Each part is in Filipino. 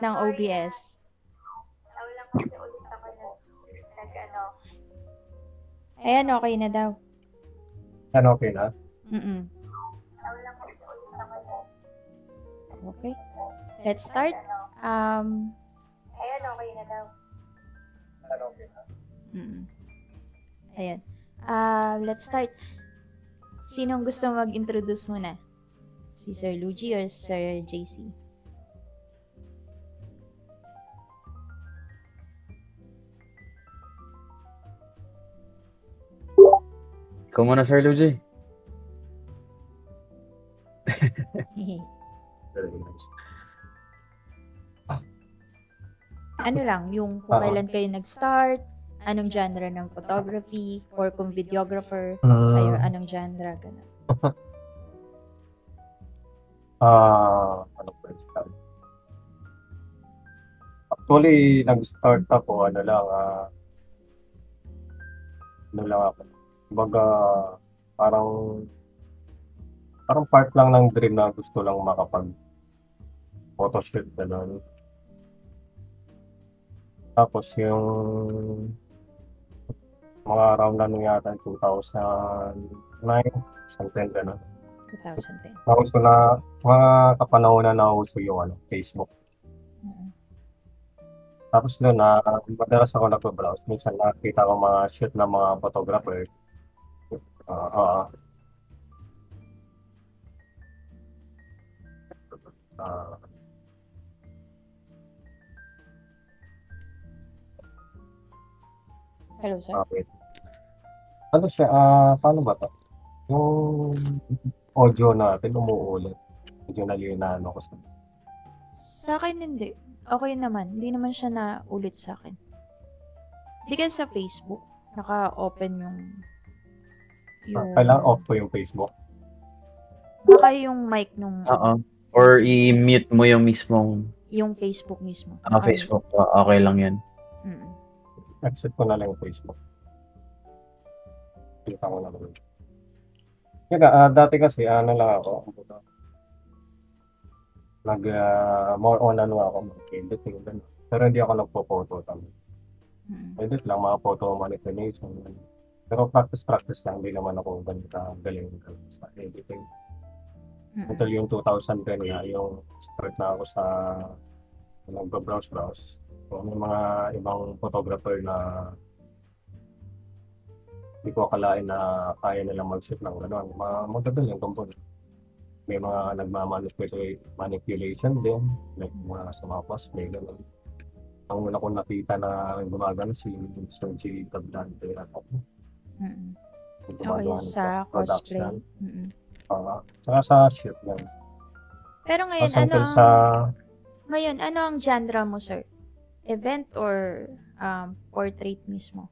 ng OBS. Nawalan kasi ulit ako nag-ano. Ayan, okay na daw. Ano, okay na? Nawalan kasi ulit ako Okay. Let's start. Ayan, okay na daw. Ano, okay na? Ayan. Let's start. Sinong gusto mag-introduce muna? Si Sir Luigi or Sir JC? Ikaw muna, Sir Luigi. Very nice. Ano lang, yung kung kailan kayo nag-start, anong genre ng photography, or kung videographer, kayo, anong genre, gano'n. Ano ba yun? Actually, nag-start ako, ano lang ako. Kumbaga, parang part lang ng dream na gusto lang makapag-photoshoot, gano'n. Tapos yung mga around na yata 2009, 2010, gano'n. 2010. Nauso na, mga kapanahon na nauso yung Facebook. Tapos doon madalas ako nagbabrowse. Minsan nakakita ko mga shoot ng mga photographer. Hello, sir. Okay. Ano siya, paano ba to? Yung audio natin umuulit. Medyo nalinaano ko sa... Sa akin, hindi. Okay naman. Hindi naman siya na ulit sa akin. Hindi kasi sa Facebook. Naka-open yung... Kailangan off ko yung Facebook. Baka yung mic nung... Or i-mute mo yung mismong... Yung Facebook mismo. Facebook. Okay lang yan. Accept ko na lang yung Facebook. Kita ko na lang. Kaya dati kasi ano lang ako. More on ako. Editing. Pero hindi ako nagpo-photo tamo. Edit lang, mga photo manipulation. Pero practice lang. Hindi naman ako galing sa editing. Until yung 2010 yung start na ako sa nagbabrowse. So, may mga ibang photographer na hindi ko akalain na kaya nilang mag-shoot ng gano'n. Magagaling company. May mga nagmamanipulation din. Like mga sa mga cosplay, gano'n. Ang una kong nakita na gumagano si Mr. J. Tablante at ako. Okay, sa cosplay. Saka sa shoot lang. Pero ngayon, ngayon, ano ang genre mo, sir? Event or portrait mismo?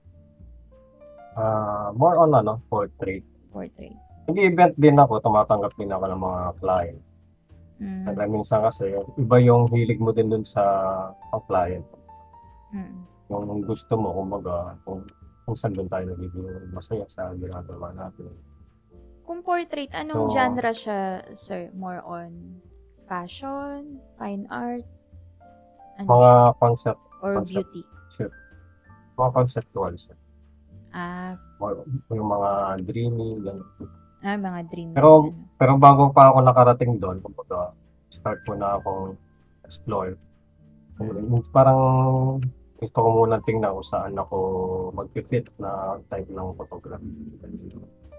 More on portrait. Portrait. Nag-event din ako, tumatanggap din ako ng mga client. Minsan kasi, iba yung hilig mo din dun sa client. Yung gusto mo, kumbaga, kung saan doon tayo nagiging masaya sa ginagawa natin. Kung portrait, anong genre siya, sir? More on fashion, fine art? Mga concept. Or beauty? Sure. Mga conceptual siya. Yung mga dreamy, gano'n. Mga dreamy. Pero bago pa ako nakarating doon, kumbaga, start ko na akong explore. Parang gusto ko muna tingnan kung saan ako mag-fit na type ng photography.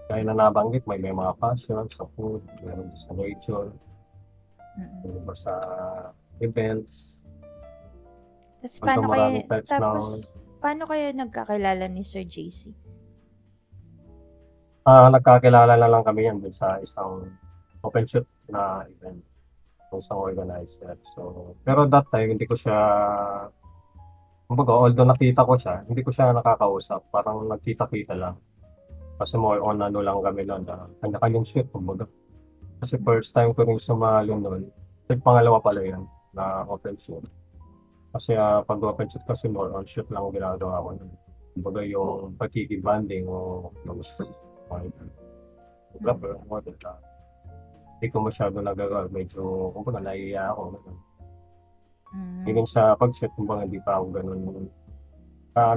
Kaya na nabanggit, may mga passion sa food, meron sa nature, sa events. Paano kayo nagkakilala ni Sir JC? Nagkakilala na lang kami yan dun sa isang open shoot na event, isang organizer. So, pero that time, hindi ko siya, kumbaga, although nakita ko siya, hindi ko siya nakakausap. Parang nagkita-kita lang. Kasi more on lang kami noon, kanya-kanyang shoot, kumbaga. Kasi first time ko rin sumalo noon, pangalawa pala yan na open shoot. Kasi pag open shoot kasi more on shoot lang ginagawa ko nun. Kumbaga yung pagkikibanding o photographer, model hindi ko masyado nagagawa. Medyo, kumbaga, naiiya ako. Mm. Even sa pag-shoot, kumbaga hindi pa ako ganun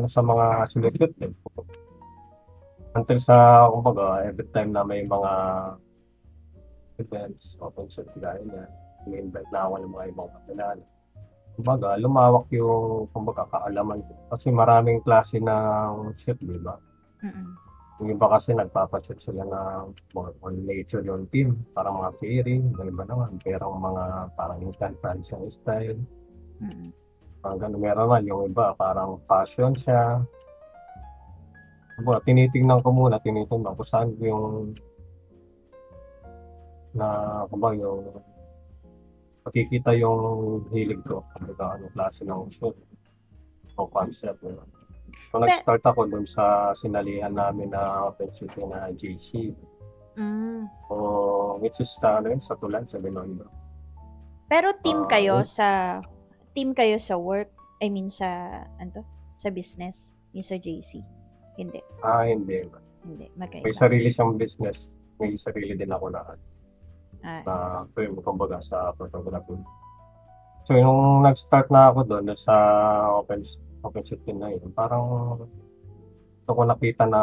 sa mga sinushoot eh. Until sa, kumbaga, every time na may mga events, open shoot, gaya niya, may-invite na ako ng mga ibang kakilala. Kumbaga, lumawak yung, kumbaga, kaalaman ko. Kasi maraming klase ng shoot, di ba? Mm. Yung iba kasi nagpapashoot sila ng more on nature yung team, parang mga fairy, yung iba naman, pero mga parang instant style. Mm. Ganun, meron naman yung iba, parang fashion siya. Kumbaga, tinitingnan ko kung saan yung kumbaga yung makikita yung hilig ko. Kumbaga, anong klase ng shoot o concept. So, nag-start ako dun sa sinalihan namin na open shoot na JC. Mm. Which is sa Tulan, sa Binondo. Pero team kayo sa work, I mean sa business ni Sir JC. Hindi. Hindi. Hindi, May magkaiba. sarili siyang business. May sarili din ako na Yes. film, kumbaga, sa photography. So, yung nag-start na ako doon sa open shoot din na yun, parang ito ko nakita na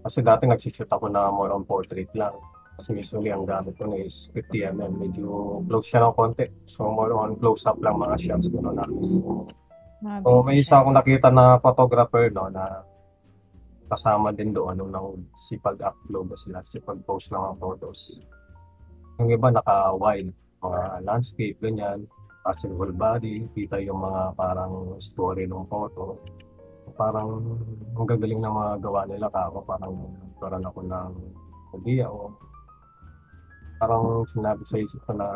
kasi dati nag-shoot ako na more on portrait lang. Kasi usually ang gamit ko na is 50mm. Medyo close siya ng konti. So, more on close-up lang mga shots ko na Mga So, may baby isa akong shots. nakita na photographer na kasama din doon nang sipag-upload na sila, sipag-post ng mga photos. Yung iba naka-wild, mga landscape, ganyan, passing whole body, kita yung mga parang story ng photo. Parang ang gagaling ng mga gawa nila ako, parang nagkaroon ako ng idea o parang sinabi sa isip ko na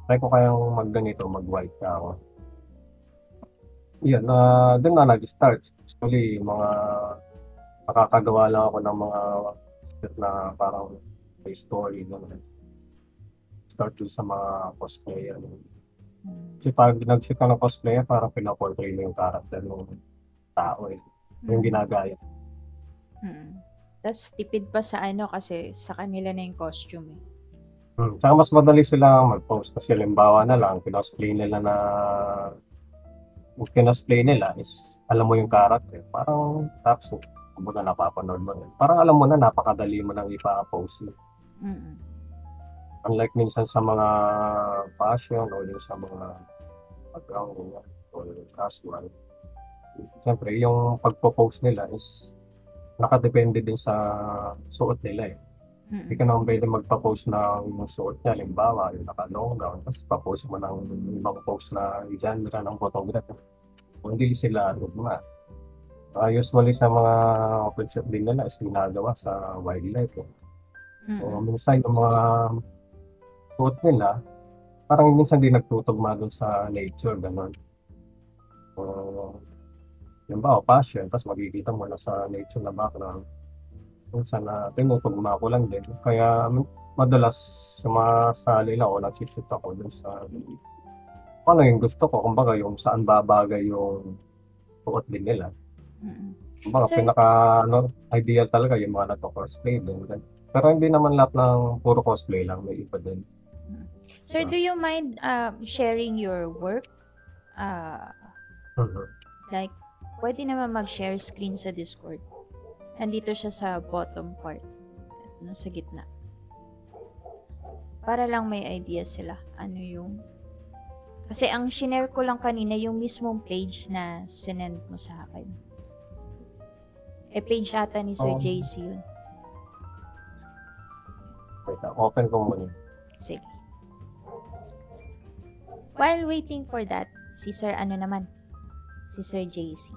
try ko kayang magganito, mag-white ka ako. Yan, doon na nag-start. Actually, mga nakakagawa lang ako ng mga shoot na parang may story. Start doon sa mga cosplayer. Kasi pag nag-shoot ka ng cosplayer, parang pinaportray mo yung character ng tao eh. Yung ginagaya. Tapos tipid pa sa kasi sa kanila na yung costume eh. Tsaka mas madali sila mag-post kasi halimbawa na lang, kinosplay nila is alam mo yung character. Parang tapos kumbaga napapanood mo rin. Parang alam mo na napakadali mo nang ipa-post. Unlike minsan sa mga fashion o yung sa mga background o casual. Siyempre, yung pagpo-post nila is nakadepende din sa suot nila eh. Hindi ka naman pwede magpa-post ng suot niya, halimbawa, yung naka-long gown, tapos pa-post mo ng ibang post na genre ng photography. Kung hindi sila tugma. Usually sa mga open shoot din nila is ginagawa sa wildlife. So, minsan yung mga suot nila, parang minsan din nagtutugma dun sa nature, gano'n. So, halimbawa, passion, tapos magkikita mo na sa nature na background. Minsan na tinutugma ko lang din. Kaya madalas sumasali lang o nag-shoot ako dun sa ano yung gusto ko. Kumbaga yung saan babagay yung suot din nila. Kumbaga pinaka-ideal talaga yung mga nagko-cosplay din. Pero hindi naman lahat ng puro cosplay lang. May iba din. Sir, do you mind sharing your work? Like, pwede naman mag-share screen sa Discord. Nandito siya sa bottom part. Nasa gitna. Para lang may idea sila. Ano yung... Kasi ang shinare ko lang kanina, yung mismong page na sinend mo sa akin. Page ata ni Sir JC yun. Wait, open ko muna. Sige. While waiting for that, si Sir si Sir JC.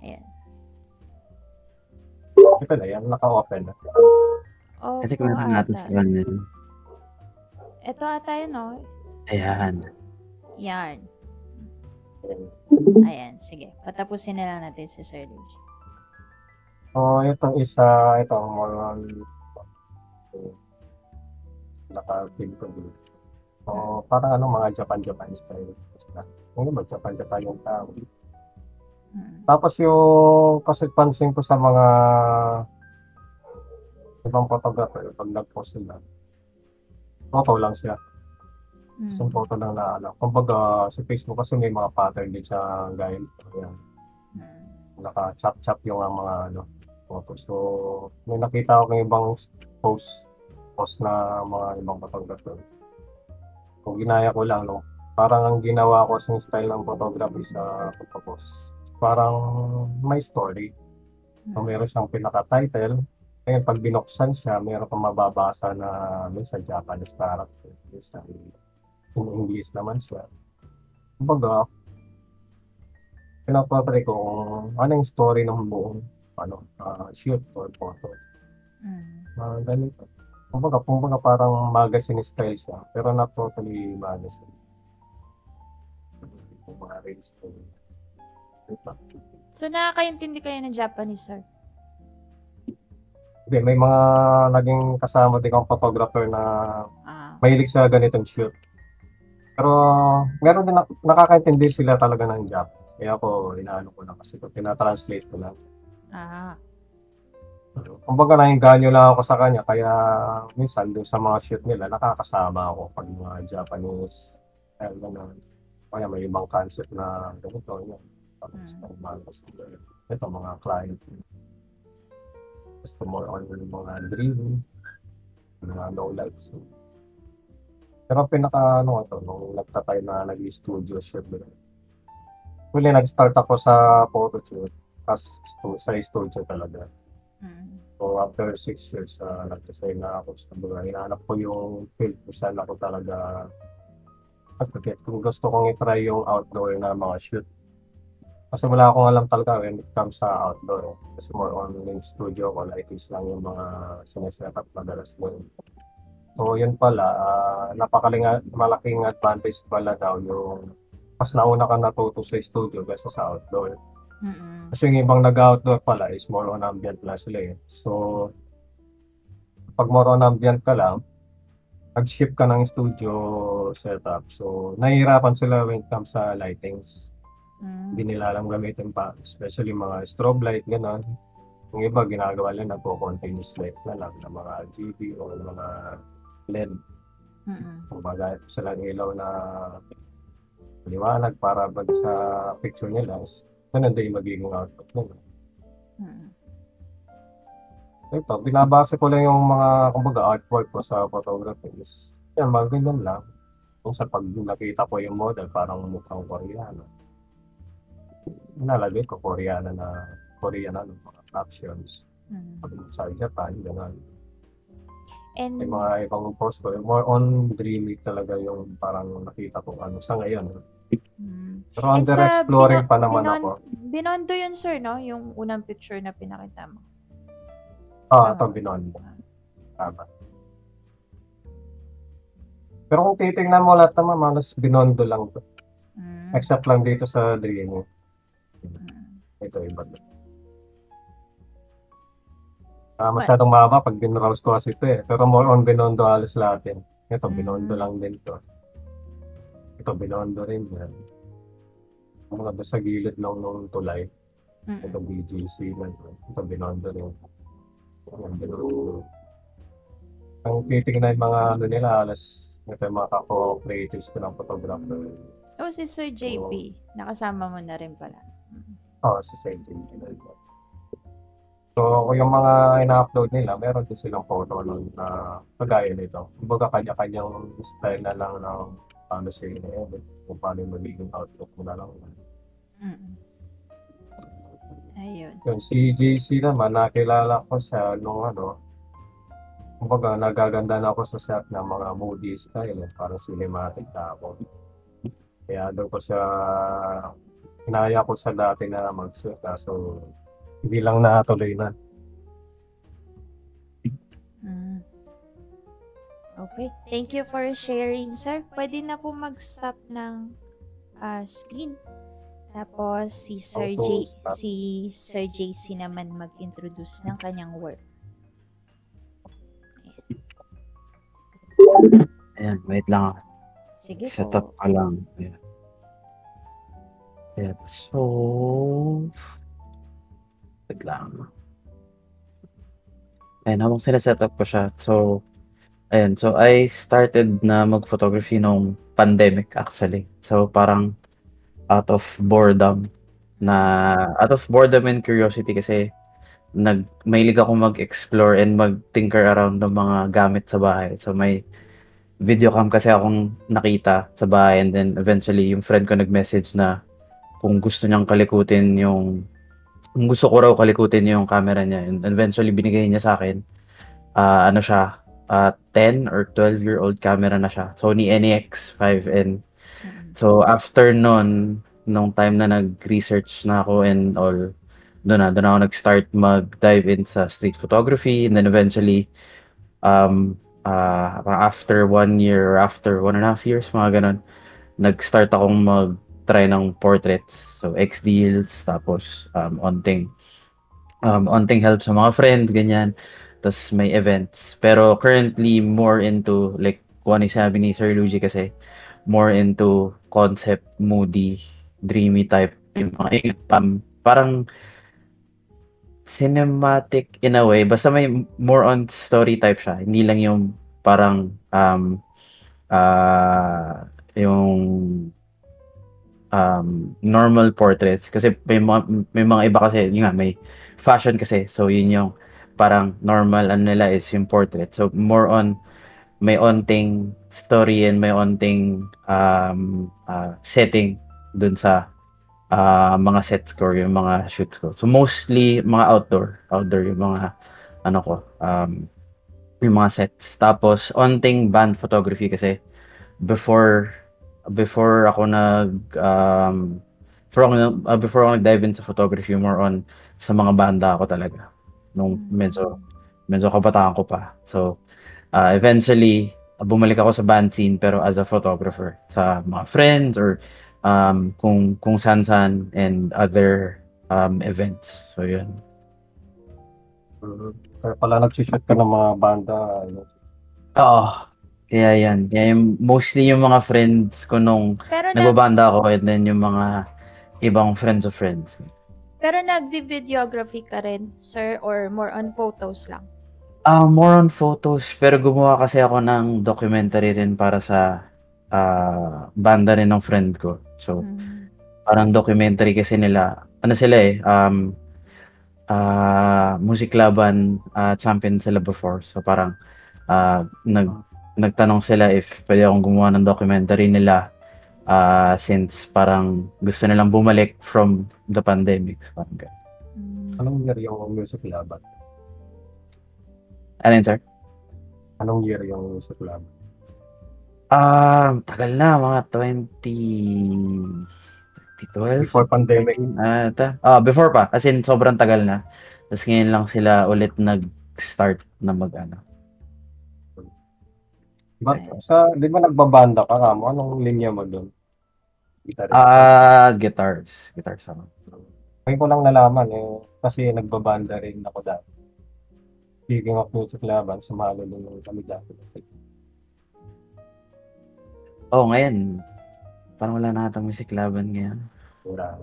Ayan. Ito na yan, naka-open na. Kasi kung natin sa kanya. Ito ata yun, no? Ayan. Yarn. Ayan, sige. Patapusin na lang natin si Sir Luigi. Itong isa, itong more on naka-film ko dito. Parang mga Japan style. Yung iba, Japan yung tao. Tapos yung kasi pansin ko sa mga ibang photographer, pag nag-post sila, photo lang siya. Isang photo lang na alam. Kumbaga, sa Facebook kasi may mga pattern din sa gaya nito. Yan. Naka-chop-chop yung mga photo. So, may nakita ko ng ibang post na mga ibang photographer. Kung ginaya ko lang, no, parang ang ginawa ko sa style ng photography sa pagpapost. Parang may story. So, meron siyang pinaka-title. Ngayon, pag binuksan siya, meron kang mababasa na minsan Japanese character. Minsan in English naman siya. Kumbaga, pinapatry ko kung ano yung story ng buong shoot or photo. Ganito. Kumbaga parang magazine style siya, pero not totally magazine. Yung mga real story. Diba? So, nakakaintindi kayo ng Japanese, sir? Hindi, may mga naging kasama din akong photographer na mahilig sa ganitong shoot. Pero meron din nakakaintindi sila talaga ng Japanese. Kaya ako, inaano ko lang kasi tinatranslate ko lang. Kumbaga nainganyo lang ako sa kanya, kaya minsan doon sa mga shoot nila, nakakasama ako pag mga Japanese. Kaya may ibang concept na ganito. Ito, mga client. Gusto more on mga dream, mga low lights. Pero nung nagtatay na nag-studio shoot. Huli, nag-start ako sa photo shoot, sa studio talaga. So, after 6 years, nag-design na ako. Hinahanap ko yung field kung saan ako talaga kung gusto kong i-try yung outdoor na mga shoot. Kasi wala akong alam talaga when it comes sa outdoor. Kasi more on yung studio ko, lightings lang yung mga sinesetup madalas mo. So, yun pala, malaking advantage pala daw yung mas nauna ka natuto sa studio kaysa sa outdoor. Kasi yung ibang nag-outdoor pala is more on ambient lang sila eh. So, pag more on ambient ka lang, nag-ship ka ng studio setup. So, nahihirapan sila when it comes sa lightings. Hindi nila alam gamitin pa, especially mga strobe light, gano'n. Yung iba, ginagawa lang nagpo-continuous lights na lang, ng mga RGB o mga LED. Kung baga, silang ilaw na liwanag para bag sa picture nila, ganun din magiging output nila. Ito, binabase ko lang yung mga, kumbaga, artwork ko sa photography. Yan, mga ganyan lang. Kung sa pag nakita ko yung model, parang mukhang Koreano. Nalagay ko Korean mga captions. Sa Japan, gano'n. May mga ibang post ko, more on dreamy talaga yung parang nakita ko sa ngayon. Pero under-exploring pa naman ako. Binondo yun, sir, no? Yung unang picture na pinakita mo. Ito Binondo. Tama. Pero kung titingnan mo lahat naman, malas Binondo lang to. Except lang dito sa dreamy. Ito iba. Masyadong mahaba pag binrowse ko kasi ito eh. Pero more on Binondo halos lahat yan. Ito Binondo lang din to. Ito Binondo rin yan. Mga doon sa gilid lang nung tulay. Ito BGC lang. Ito Binondo rin. Binondo. Ang titignan mga nila halos ito yung mga kako-creatives ko ng photographer. Si Sir JP. Nakasama mo na rin pala. Si Sir JP. So, yung mga ina-upload nila, meron din silang photo nun na kagaya nito. Kumbaga kanya-kanyang style na lang ng paano siya in-edit, kung paano yung magiging outlook mo na lang. Ayun. Yung si JC naman, nakilala ko siya nung kumbaga nagaganda na ako sa shot ng mga moody style, parang cinematic na ako. Kaya doon ko siya, inaya ko sa dati na mag-shoot, so hindi lang natuloy na. Okay. Thank you for sharing, sir. Pwede na po mag-stop ng screen. Tapos si Sir JC naman mag-introduce ng kanyang work. Ayan, wait lang. Sige po. Set up ka lang. Ayan. So, wait lang. Ayan, habang sineset up ko siya. So, ayun. So, I started na mag-photography nung pandemic actually. So, parang out of boredom out of boredom and curiosity kasi mahilig ako mag-explore and mag-tinker around ng mga gamit sa bahay. So, may video cam kasi akong nakita sa bahay and then eventually yung friend ko nag-message na kung gusto niyang kalikutin kung gusto ko raw kalikutin yung camera niya and eventually binigay niya sa akin. Ano siya, 10 or 12-year-old camera na siya. Sony NEX-5N. So after nung time na nag-research na ako and all, doon ako nag-start mag-dive in sa street photography and then eventually after 1 year or after 1.5 years, mga ganun, nag-start akong mag-try ng portraits. So X-deals, tapos onting help sa mga friends, ganyan. Tapos may events. Pero currently, more into, like, kung ano yung sabi ni Sir Luigi kasi, more into concept, moody, dreamy type. Yung mga, parang cinematic in a way. Basta may more on story type siya. Hindi lang yung parang yung normal portraits. Kasi may mga iba kasi, yun nga, may fashion kasi. So, yun yung parang normal nila is yung portrait. So, more on may onting story and may onting setting dun sa mga sets ko, yung mga shoots ko. So, mostly mga outdoor yung mga yung mga sets. Tapos, onting band photography kasi before ako before ako nag-dive in sa photography, more on sa mga banda ako talaga. Nung medyo kabataan ko pa. So, eventually, bumalik ako sa band scene pero as a photographer sa mga friends or kung san and other events. So, yun. Kaya pala nag-shoot ka ng mga banda. Oo. Kaya yan. Kaya mostly yung mga friends ko nung nagbabanda ako and then yung mga ibang friends of friends. Pero nag-videography ka rin, sir, or more on photos lang? More on photos, pero gumawa kasi ako ng documentary rin para sa banda rin ng friend ko. So, parang documentary kasi nila, ano sila music laban champion sila before. So, parang nagtanong sila if pwede akong gumawa ng documentary nila since parang gusto nilang bumalik from the pandemic. So, parang ganun. Anong year yung music laban? Ano yun, sir? Anong year yung music laban? Tagal na, mga 2012. Before pandemic? Before pa. As in, sobrang tagal na. Tapos ngayon lang sila ulit nag-start na mag-ano. Di ba nagbabanda ka mo? Anong linya mo doon? Guitars ako. Ngayon ko lang nalaman kasi nagbabanda rin ako dati. Speaking of music laban, sumalo din yung kami dati. Ngayon. Parang wala na atang music laban ngayon. Wala.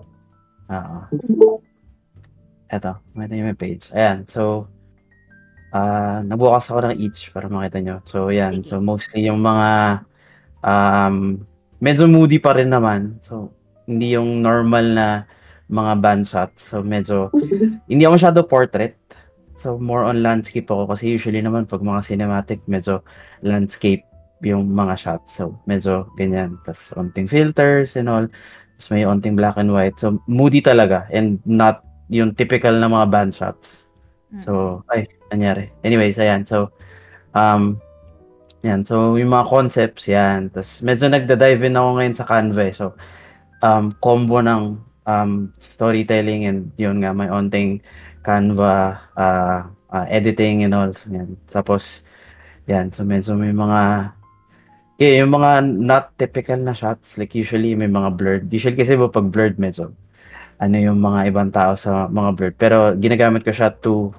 Eto, may page. Ayan, so nagbukas ako ng each para makita nyo. So, yan. So, mostly yung mga medyo moody pa rin naman. So, hindi yung normal na mga band shots. So, medyo hindi ako masyado portrait. So, more on landscape ako kasi usually naman pag mga cinematic, medyo landscape yung mga shots. So, medyo ganyan. Tapos, onting filters and all. Tapos, may onting black and white. So, moody talaga and not yung typical na mga band shots. So, nangyari. Anyways, ayan. So, yan. So, yung mga concepts, yan. Tapos, medyo nagda-dive in ako ngayon sa Canva. So, combo ng storytelling and yun nga, may onting Canva editing and all. So, yan. Tapos, yan. So, medyo may mga yung mga not typical na shots. Like, usually, may mga blurred. Usually, kasi pag blurred, medyo yung mga ibang tao sa mga blurred. Pero, ginagamit ko siya to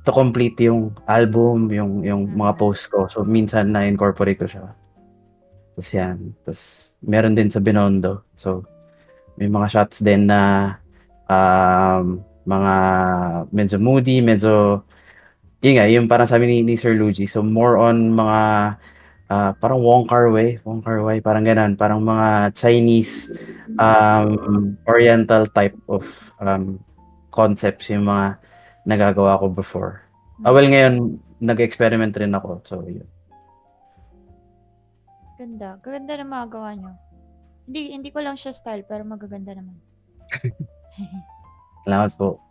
complete yung album, yung mga posts ko. So, minsan na-incorporate ko siya. Tapos yan. Tapos, meron din sa Binondo. So, may mga shots din na mga medyo moody, medyo yun nga, yung parang sabi ni Sir Luigi, so more on mga parang Wong Kar-wai, parang ganun, parang mga Chinese Oriental type of concepts yung mga nagagawa ko before. Well, ngayon, nag-experiment rin ako. So, yun. Ganda. Ganda na mga gawa nyo. Hindi ko lang siya style, pero magaganda naman. Salamat po.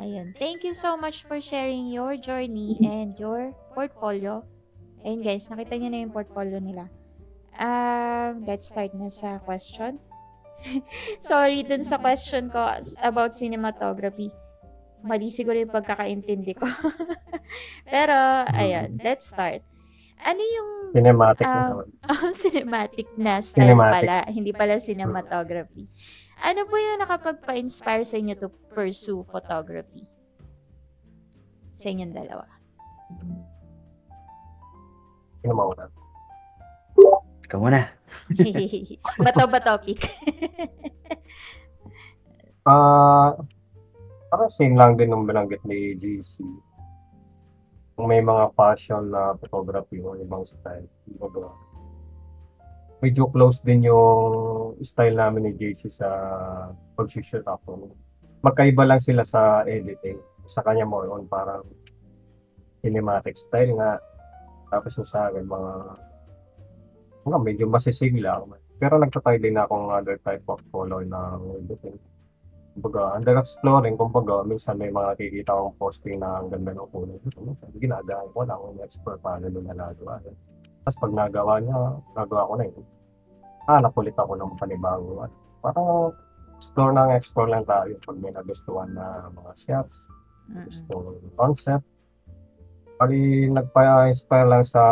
Ayun. Thank you so much for sharing your journey and your portfolio. Ayun guys, nakita niyo na yung portfolio nila. Let's start na sa question. Sorry dun sa question ko about cinematography. Mali siguro yung pagkakaintindi ko. Pero, ayun, let's start. Ano yung Cinematic na naman. cinematic na style Cinematic. pala, hindi pala cinematography. Ano po yung nakapagpa-inspire sa inyo to pursue photography? Sa inyong dalawa. Sino mauna? Ikaw muna. Bato ba topic? Parang same lang din nung binanggit ni JC. Kung may mga passion na photography o ibang style, medyo close din yung style namin ni JC sa pag-shoot ako. Magkaiba lang sila sa editing. Sa kanya more on parang cinematic style nga. Tapos yung sa akin, mga medyo masisig lang. Pero nagtatry din akong other type of color na editing. Kumbaga, under exploring, kumbaga, minsan may mga kikita akong posting na ang ganda ng kulay. Minsan, ginagawa ko lang kung explore paano nung nalagawa. Tapos pag nagawa ko na yun. Napulit ako ng panibago. Parang explore lang tayo pag may nagustuhan na mga shots, gusto concept. Pari nagpa-inspire lang sa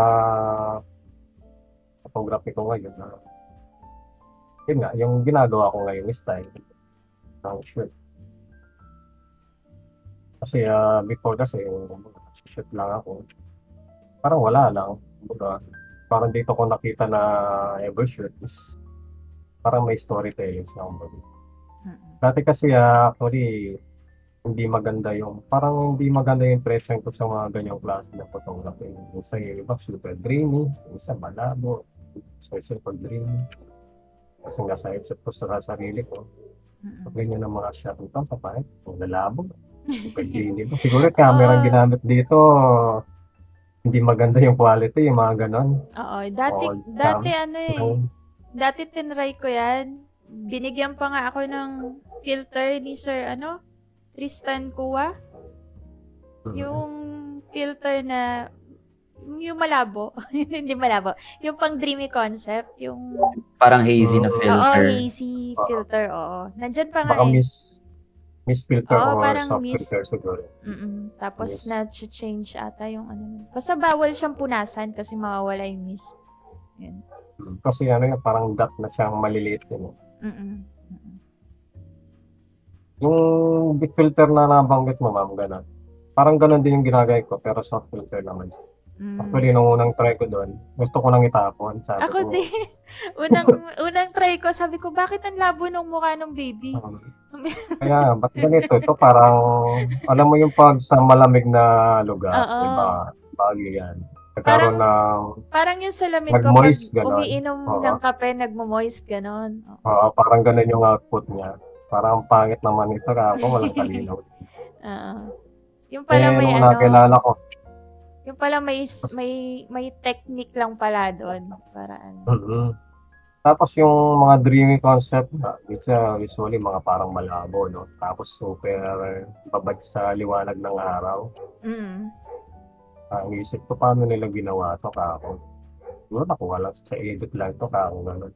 photography ko ngayon na yun nga, yung ginagawa ko ngayon style ng shoot. Kasi before kasi shoot lang ako. Parang wala lang. Parang dito ko nakita na ever shoot is parang may storytelling siya. Dati kasi actually hindi maganda yung impression ko sa mga ganyang klase ng photography. Sa iba super dreamy, isa malabo, especially pag dreamy. Kasi nga sa isip ko sa sarili ko, pag ganyan ang mga shot nito, papayag, lalabo. Siguro camera ang ginamit dito, hindi maganda yung quality, yung mga ganon. Oo, dati tinry ko yan. Binigyan pa nga ako ng filter ni Sir, Tristan Kua. Yung filter na, yung malabo. Hindi malabo. Yung pang dreamy concept. Yung Parang hazy na Oo, filter. hazy filter, oo. Nandyan pa nga Baka miss filter Oo, or parang soft miss. filter siguro. Tapos Yes. na-change ata yung Basta bawal siyang punasan kasi mawawala yung mist. Yun. Kasi parang dot na siyang maliliit yun. Yung big filter na nabanggit mo, ma'am, gano'n. Parang gano'n din yung ginagay ko, pero soft filter naman. Actually, nung unang try ko doon, gusto ko nang itapon. Sabi Ako ko, din. unang try ko, sabi ko, bakit ang labo ng mukha ng baby? Kaya, ba't ganito? Ito parang, alam mo yung pag sa malamig na lugar, Oo. diba? Bagay yan. Nagkaroon ng, Parang yung salamin ko, pag Nag-moist, ganon. umiinom Oo. ng kape, nagmo-moist, ganon. parang gano'n yung output niya. Parang pangit naman ito, ako walang kalinaw. Oo. Yung pala may nung nakilala ko, yung pala may technique lang pala doon para Tapos yung mga dreamy concept na, usually mga parang malabo, no? Tapos super babad sa liwanag ng araw. Ang isip ko, paano nila ginawa to kako? Siguro nakuha lang sa edit lang to kako.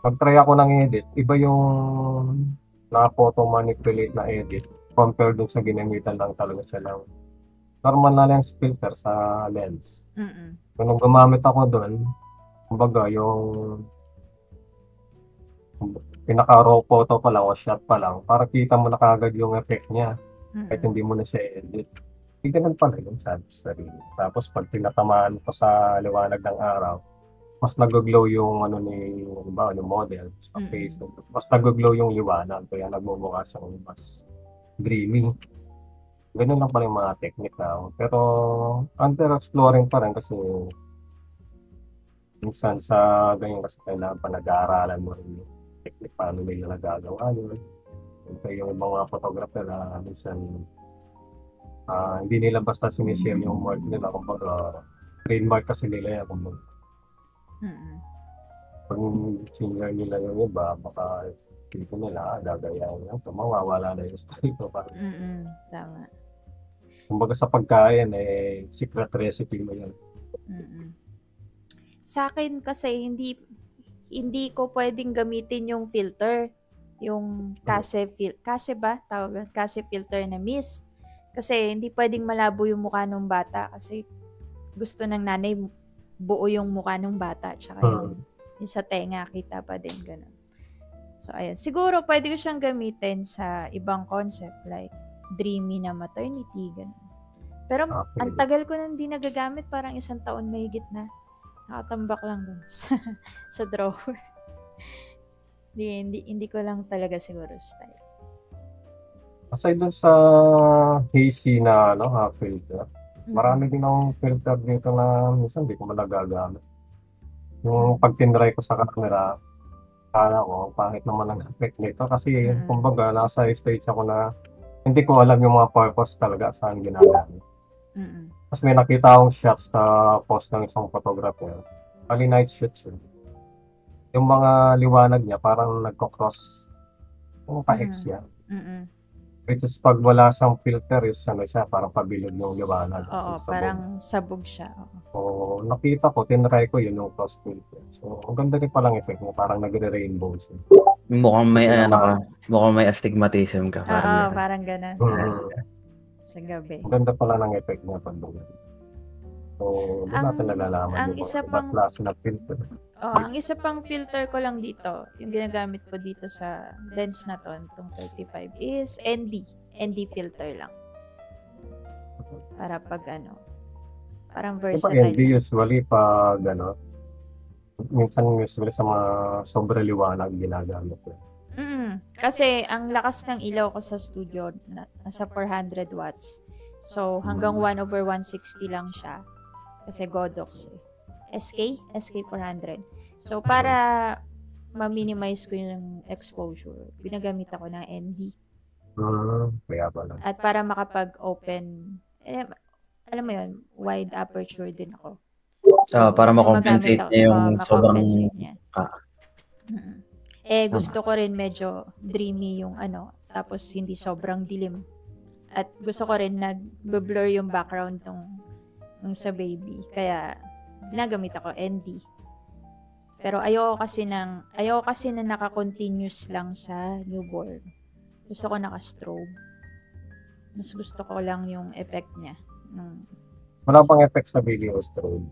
Pag-try ako ng edit, iba yung na-photo manipulate na edit compared dun sa ginamitan lang talaga siya lang normal na lens filter sa lens. Nung gumamit ako doon, kumbaga yung pinaka-raw photo pa lang o shot pa lang, para kita mo na kagad yung effect niya kahit hindi mo na siya edit. Ganun pala yung sabi sa sarili. Tapos pag tinatamaan ko sa liwanag ng araw, mas nag-glow yung yung model sa face. Mas nag-glow yung liwanag, kaya nagmumukha siyang mas dreamy. Ganun lang pala yung mga technique na. Pero under exploring pa rin kasi minsan sa ganyan kasi kailangan pa nag-aaralan mo rin yung technique paano nila nagagawa yun. Siyempre yung mga photographer na minsan hindi nila basta sinishare yung work nila. Kumbaga, trademark kasi nila yan. Kumbaga, Mm-mm. pag senior nila yung iba, baka dito nila, gagayahin lang ito, mawawala na yung style ko. Mm-mm. Tama. Kumbaga sa pagkain, secret recipe mo yan. Mm-mm. Sa akin kasi hindi ko pwedeng gamitin yung filter, yung Kase ba tawag, Kase filter na mist, kasi hindi pwedeng malabo yung mukha ng bata kasi gusto ng nanay buo yung mukha ng bata tsaka yung sa tenga kita pa din ganun. So ayun, siguro pwede ko siyang gamitin sa ibang concept like dreamy na maternity ganun. Pero ang tagal ko nang hindi nagagamit, parang 1 taon mahigit na. Nakatambak lang dun sa drawer. Hindi ko lang talaga siguro style. Aside dun sa hazy na filter, marami din akong filter dito na minsan hindi ko malagagamit. Yung pag tinry ko sa camera, kala ko, pangit naman ang effect nito kasi kumbaga nasa stage ako na hindi ko alam yung mga purpose talaga saan ginagamit. Tapos may nakita akong shots na post ng isang photographer. Bali night shots yun. Yung mga liwanag niya parang nagko-cross yung pa-X siya. Which is pag wala siyang filter is siya, parang pabilog yung liwanag. Oo, parang sabog siya. So, nakita ko, tinry ko yun yung cross filter. So, ang ganda rin palang effect mo, parang nagre-rainbow siya. Mukhang may mukhang may astigmatism ka. Oo, parang ganun. Sa gabi. Ang ganda pala ng effect niya pag buwan. So, doon natin nalalaman yung iba't klase na filter. Ang isa pang filter ko lang dito, yung ginagamit ko dito sa lens na to, itong 35 is ND filter lang. Para pag parang versatile. ND usually pag minsan usually sa mga sobrang liwanag ginagamit ko. Kasi ang lakas ng ilaw ko sa studio nasa 400 watts. So hanggang 1/160 lang siya. Kasi Godox SK 400. So para ma-minimize ko yung exposure, ginagamit ako ng ND. Kaya pala. At para makapag-open, alam mo yun, wide aperture din ako. So, para ma-compensate niya yung sobrang gusto ko rin medyo dreamy yung tapos hindi sobrang dilim. At gusto ko rin nag-blur yung background ng sa baby. Kaya ginagamit ako ND. Pero ayoko kasi na naka-continuous lang sa newborn. Gusto ko naka-strobe. Mas gusto ko lang yung effect niya. Wala pang effect sa video strobe.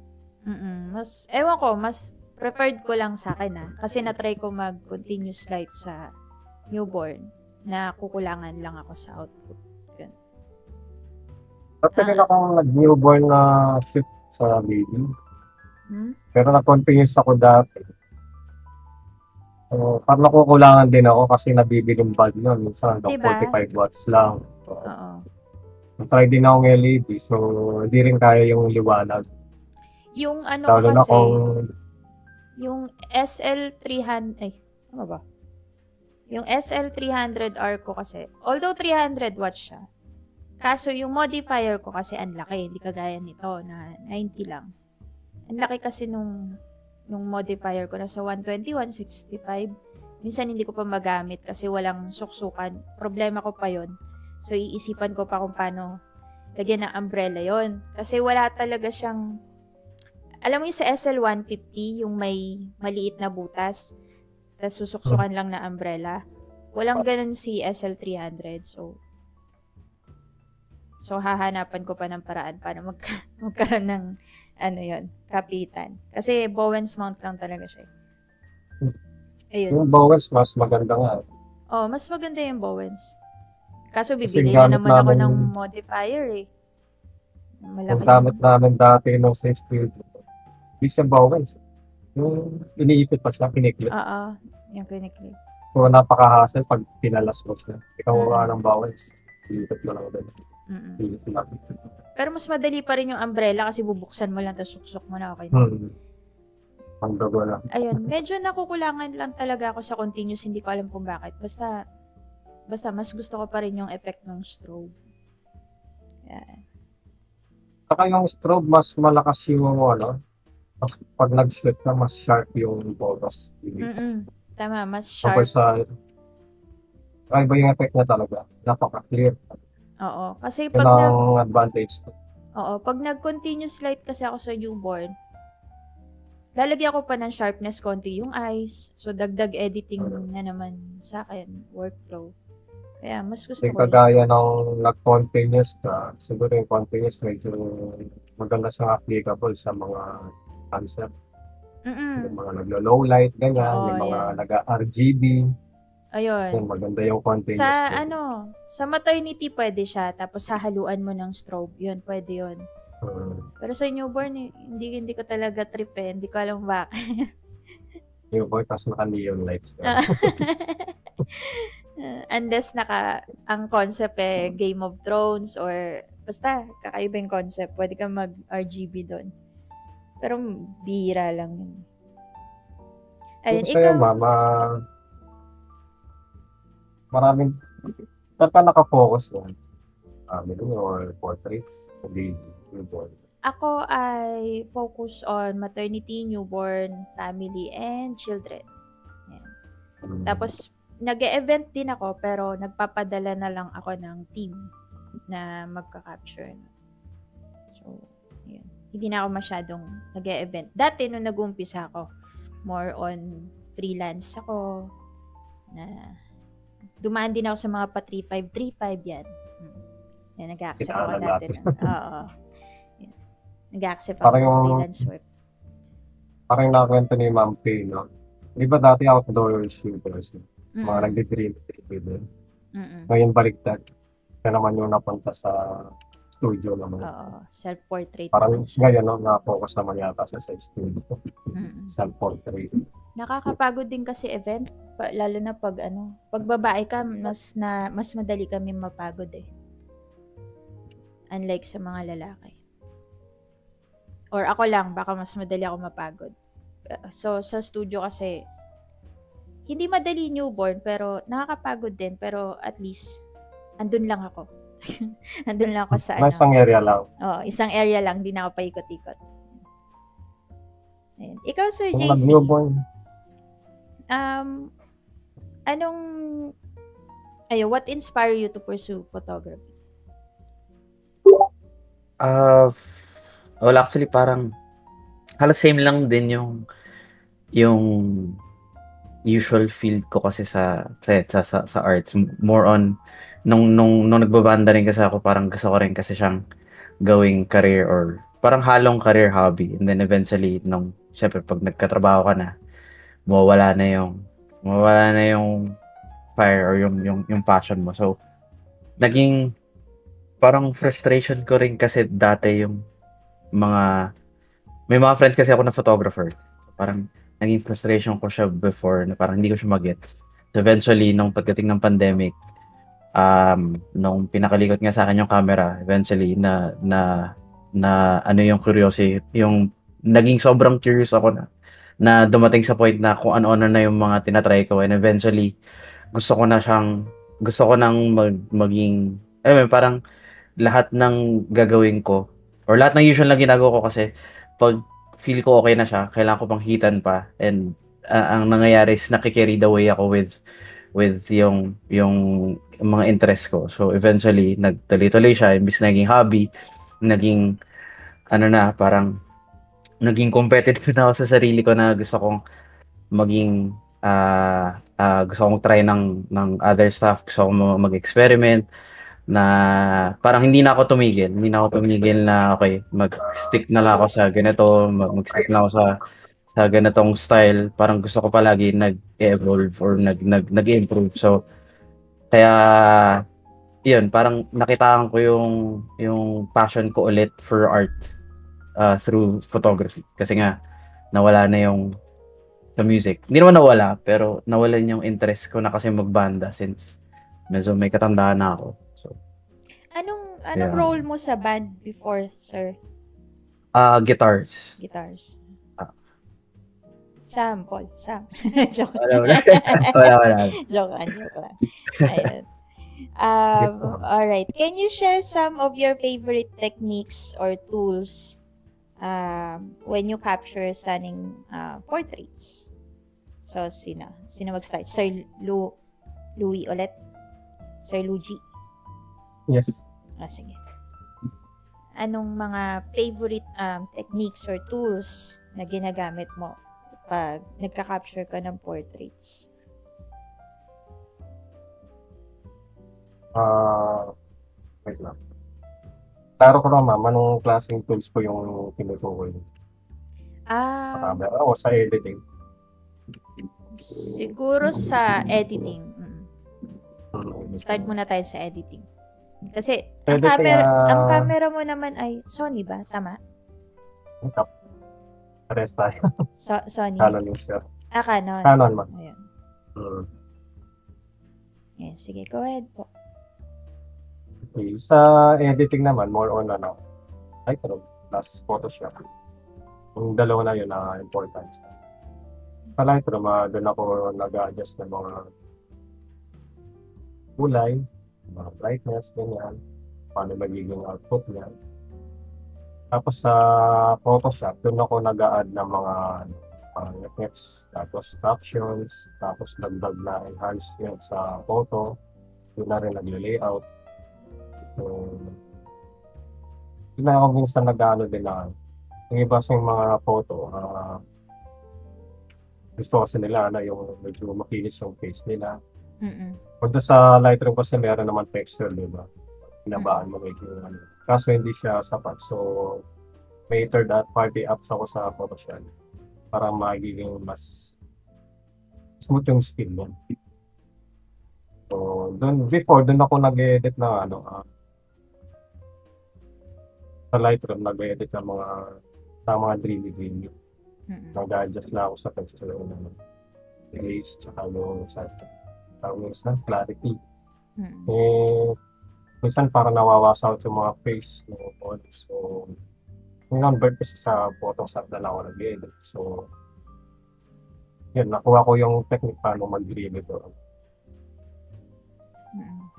Ewan ko, mas preferred ko lang sa akin kasi na-try ko mag-continuous light sa newborn na kukulangan lang ako sa output. Ganun. At rin akong nag-newborn na shoot sa baby. Pero na-continuous ako dati. So, parang nakukulangan din ako kasi nabibiling bulb yun. Minsan, 45 watts lang. So, try din akong LED. So, hindi rin kaya yung liwanag. Yung lalo kasi, na kung yung SL300, ano ba? Yung SL300R ko kasi, although 300 watts siya, kaso yung modifier ko kasi ang laki, hindi kagaya nito na 90 lang. Ang laki kasi nung modifier ko, nasa 120, 165. Minsan hindi ko pa magamit kasi walang suksukan. Problema ko pa yon. So, iisipan ko pa kung paano lagyan ng umbrella yon. Kasi wala talaga siyang, alam mo yung sa SL150, yung may maliit na butas, tapos susuksukan lang na umbrella. Walang ganun si SL300. So hahanapan ko pa ng paraan para magkaroon ng kapitan. Kasi Bowens mount lang talaga siya. Ayun. Yung Bowens mas maganda nga. Oh, mas maganda yung Bowens. Kaso bibili na naman ako ng modifier Malaki. Yung gamit namin dati nung sa studio. Hindi siya Bowens. Yung iniipit pa siya, kiniklip. Oo, yung kiniklip. So napaka-hassle pag pinalas mo siya. Ikaw ng Bowens. Iniipit mo lang din. Mm-mm. Hindi. Pero mas madali pa rin yung umbrella kasi bubuksan mo lang tapos suksok mo na, okay na. Ang dugo na. Ayun, medyo nakukulangan lang talaga ako sa continuous, hindi ko alam kung bakit. Basta mas gusto ko pa rin yung effect ng strobe. Yan. Saka yung strobe, mas malakas yung mas pag nag-shoot na, mas sharp yung photos. Tama, mas Kapag sharp. iba yung effect na talaga. Napaka-clear. Oo, kasi Yun ang advantage. pag nag-continuous light kasi ako sa newborn, lalagyan ko pa ng sharpness konti yung eyes. So, dagdag editing na naman sa akin, workflow. Kaya, mas gusto Hindi ko kagaya ng nag-continuous ka, siguro yung continuous medyo maganda siyang applicable sa mga cancer. Yung mga naglo-low light, ganyan. Oo, yung mga yan. nag-RGB. Ayun. Yung maganda yung continuous. Sa maternity pwede siya, tapos hahaluan mo ng strobe. Yun, pwede yun. Pero sa newborn, hindi ko talaga trip eh. Hindi ko alam bakit. Newborn, tapos naka-neon lights. Unless ang concept Game of Thrones or basta kakaiba yung concept, pwede kang mag-RGB doon. Pero bihira lang yun. Ayun, Sa'yo, mama, maraming, saan ka nakafocus yan? Family or portraits? Hindi, newborn. Ako ay focus on maternity, newborn, family, and children. Yan. Tapos, nag-e-event din ako, pero nagpapadala na lang ako ng team na magka-capture. So, yun. Hindi na ako masyadong nag-e-event. Dati, nung nag-umpisa ako, more on freelance ako, na dumaan din ako sa mga pa-3535 yan. Yan, nag-accept ako dati. Oo. Nag-accept ako ng freelance work. Parang nakakwento ni Ma'am Pay, no? Di ba dati outdoor shooters? Mga nagdi-dream din. Ngayon baliktad. Kaya naman yung napunta sa studio naman. Oo, self-portrait parang naman siya. ngayon, no, na-focus naman yata sa studio. Self-portrait. Nakakapagod din kasi event, lalo na pag babae ka, mas madali kami mapagod eh. Unlike sa mga lalaki. Or ako lang, baka mas madali ako mapagod. So, sa studio kasi, hindi madali newborn, pero nakakapagod din. Pero at least, andun lang ako. Andun lang ako sa Isang area lang. Oo, isang area lang, di na ako paikot-ikot. Ayan. Ikaw, Sir Kung JC, nag-newborn, what inspired you to pursue photography? Well, actually, parang halos same lang din yung usual field ko kasi sa arts. More on nung nagbabanda rin kasi ako, parang gusto ko rin kasi siyang gawing career or parang halong career hobby. And then eventually, syempre pag nagkatrabaho ka na, mawawala na yung fire or yung passion mo. So, naging parang frustration ko rin kasi dati may mga friends kasi ako na photographer. Parang naging frustration ko siya before na parang hindi ko siya mag-gets. So eventually, nung pagdating ng pandemic, nung pinakalikot nga sa akin yung camera, eventually na yung curiosity, yung naging sobrang curious ako na dumating sa point na kung ano-ano na yung mga tinatry ko, and eventually gusto ko nang maging parang lahat ng gagawin ko or lahat ng usual na ginagawa ko kasi pag feel ko okay na siya, kailangan ko pang hitan pa, and ang nangyayari is nakikarry the way ako with yung mga interest ko. So eventually nagtuloy-tuloy siya, imbis naging hobby, naging parang naging competitive na ako sa sarili ko na gusto kong maging gusto kong try ng other stuff, gusto kong mag-experiment na parang hindi na ako tumigil na okay, mag-stick na lang ako sa ganito, mag-stick na ako sa ganitong style. Parang gusto ko palagi nag-evolve or nag-improve. So kaya yun, parang nakitaan ko yung passion ko ulit for art through photography, kasi nga nawala na yung sa music. Hindi naman nawala, pero nawalan yung interest ko na kasi magbanda since medyo may katandaan na ako. So Anong Yeah. role mo sa band before, sir? Guitars. Guitars. Ah. Sam, Paul. Sam. Joke. Wala. Wala. Joke lang. Ayun. Alright. Can you share some of your favorite techniques or tools when you capture stunning portraits? So, sino mag-start? Sir Louie ulit? Sir Luigi? Yes. Sige. Anong mga favorite techniques or tools na ginagamit mo pag nagka-capture ka ng portraits? Wait lang. Klaro ko lang, ma'am, anong klaseng tools po yung tinutukoy? Camera o sa editing? Siguro sa editing. Start muna tayo sa editing. Kasi ang camera mo naman ay Sony ba? Tama? Pares tayo. Sony. Canon yung sir. Canon. Canon, ma'am. Ayan. Ayan. Sige, go ahead po. Okay. Sa editing naman, more on Lightroom plus Photoshop. Yung dalawa na yun na important. Sa Lightroom, doon ako nag-adjust ng mga kulay, mga brightness, ganyan. Paano magiging output niya. Tapos sa Photoshop, doon ako nag-a-add ng mga effects, tapos captions, tapos dagdag na enhancement sa photo. Doon na rin nag-layout. So, yun na ako minsan nag-ano din na yung iba sa mga photo, gusto kasi nila na yung medyo makinis yung face nila. Kung sa Lightroom kasi meron naman texture, di ba? Pinabaan mo medyo kaso hindi siya sapat. So, may third party apps ako sa Photoshop para magiging mas smooth yung speed mo. So, doon ako nag-edit na sa Lightroom, nag-edit ng mga dreamy. Nag-adjust na ako sa texture ng face, tsaka yung sa clarity. Minsan parang nawawasaw yung mga face ng body. So, convert ko sa Photoshop na lang ako nag-edit. So, yun, nakuha ko yung technique paano mag-dreamy doon.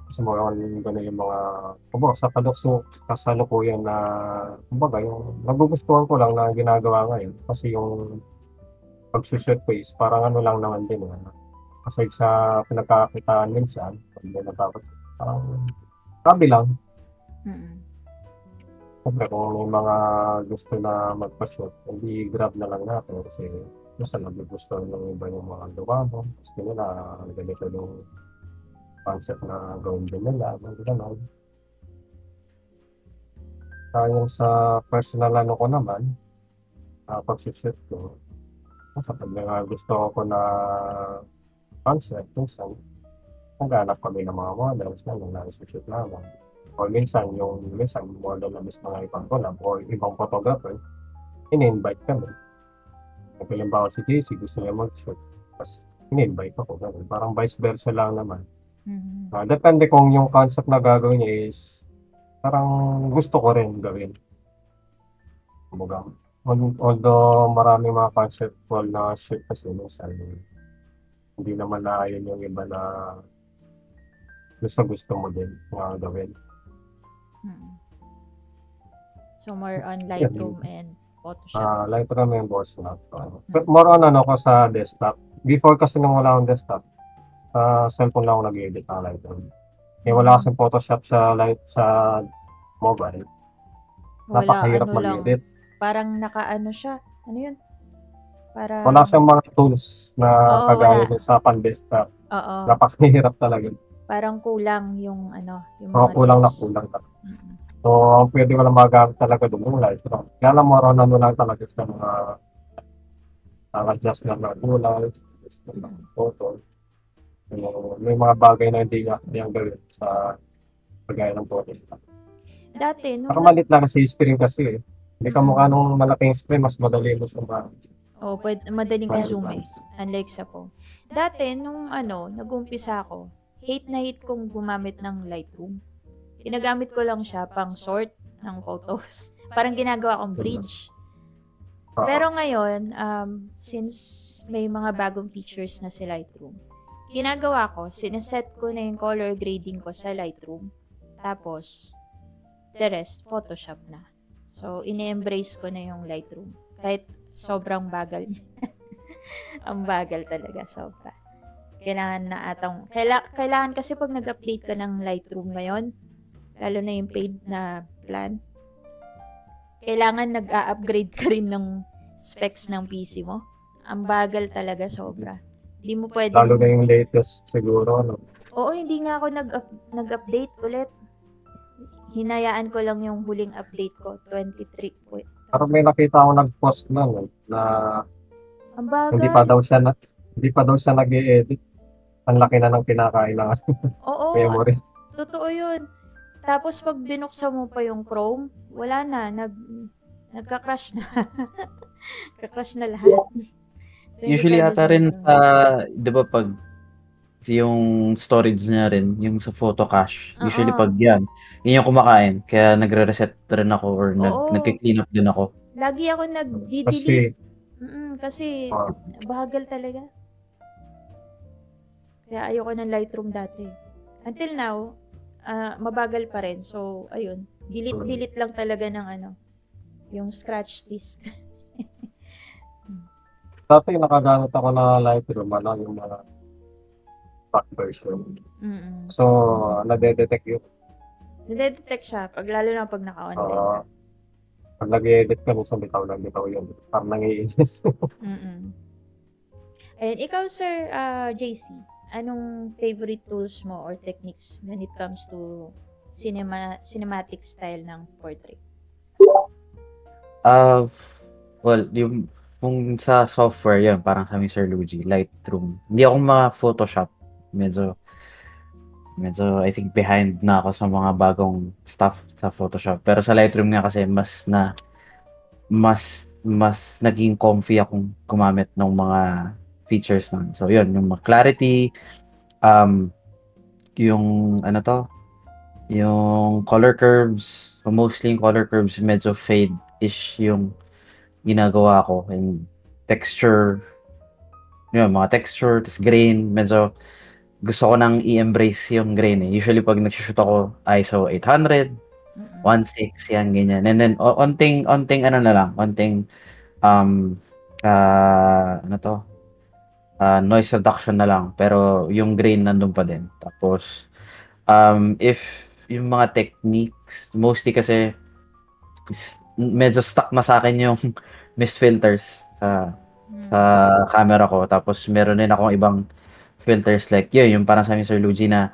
Kasi mga gano'n yung mga sa kasalukuyan na kumbaga yung nagugustuhan ko lang na ginagawa ngayon kasi yung pag-shoot face parang lang naman din kasi sa pinagkakakitaan minsan hindi natapos parang sabi lang siyempre kung may mga gusto na magpa-shoot hindi grab na lang natin kasi minsan nagugustuhan ng iba yung mga gawa mo gusto nila ganito yung concept na gawin din nila, gano'n. Yung sa personal ko naman, pag-shoot ko, kapag gusto ko na concept, minsan, naghanap kami ng mga models na shoot naman. O minsan, model na mismo ng ibang collab o ibang photographer, in-invite kami. Halimbawa si JC, gusto niya mag-shoot, tapos in-invite ako, gano'n. Parang vice versa lang naman. Depende kung yung concept na gagawin niya is parang gusto ko rin gawin. Although marami mga conceptual na shoot kasi minsan hindi naman naayon yung iba na gusto mo din na gawin. So more on Lightroom and Photoshop. Lightroom and Photoshop. But more on ako sa desktop. Before kasi nung wala akong desktop, sa cellphone lang ako nag-edit ng Lightroom. Wala kasing Photoshop sa mobile. Napakahirap mag-edit. Parang naka-ano siya. Ano yun? Wala siyang mga tools na kagaya sa pan-desktop. Napakahirap talaga. Parang kulang yung yung mga kulang tools. So, ang pwede ko lang magamit talaga doon yung Lightroom. Kaya lang mo lang talaga sa mga adjust na mga kulay, photo. May mga bagay na hindi niyang gawin sa pagaya ng Photoshop. Dati, nung malit lang kasi screen kasi hindi ka mukha nung malaking screen, mas madali mo siya madaling i-zoom unlike sa phone. Dati, nung nag-umpisa ako, hate kong gumamit ng Lightroom. Ginagamit ko lang siya pang sort ng photos. Parang ginagawa kong bridge. Oo. Pero ngayon, since may mga bagong features na si Lightroom, ginagawa ko, sineset ko na yung color grading ko sa Lightroom. Tapos, the rest, Photoshop na. So, ini-embrace ko na yung Lightroom. Kahit sobrang bagal niya. Ang bagal talaga, sobra. Kailangan kasi pag nag-update ka ng Lightroom ngayon, lalo na yung paid na plan, kailangan nag-a-upgrade ka rin ng specs ng PC mo. Ang bagal talaga, sobra. Hindi mo pwede. Lalo na yung latest siguro, no? Oo, hindi nga ako nag-update ulit. Hinayaan ko lang yung huling update ko, 23. Parang may nakita ako nag-post na, no, na Ang bagal. hindi pa daw siya nag-i-edit. Ang laki na ng kinakain ng Oo, memory. totoo yun. Tapos pag binuksan mo pa yung Chrome, wala na, nagka-crash na. Nagka-crash na lahat. So, Usually hindi pwede ata rin sunod-sunod. sa, di ba pag yung storage niya rin, yung sa photo cache, usually Oo. pag yun yung kumakain. Kaya nagre-reset rin ako or Oo. nagki-clean up din ako. Lagi ako nag-delete. Kasi, Kasi ah, bagal talaga. Kaya ayoko ng Lightroom dati. Until now, mabagal pa rin. So, ayun. Delete lang talaga ng yung scratch disk. dati nakagamit ako na Lightroom, yung mga stock version. Mm-mm. So, nade-detect yun. Nade-detect siya, lalo na pag naka-online ka. Pag nag-edit ka, minsan bitaw yun. Parang nangiinis. Mm-mm. Ayun, ikaw Sir JC, anong favorite tools mo or techniques when it comes to cinematic style ng portrait? Well, yung kung sa software yan, parang kami Sir Luigi, Lightroom. Hindi ako ma-Photoshop. Medyo I think behind na ako sa mga bagong stuff sa Photoshop. Pero sa Lightroom nga kasi mas naging comfy akong gumamit ng mga features nun. So yun, yung clarity, yung yung color curves, mostly yung color curves medyo fade-ish yung ginagawa ko, and texture, yun, mga texture, tas grain, medyo gusto ko nang i-embrace yung grain eh. Usually pag nag-shoot ako ISO 800, 1.6, yan, ganyan. And then, onting noise reduction na lang. Pero yung grain nandun pa din. Tapos, if yung mga techniques, mostly kasi medyo stuck na sa akin yung mist filters sa camera ko. Tapos, meron din akong ibang filters like yung parang sa Mr. Luigi na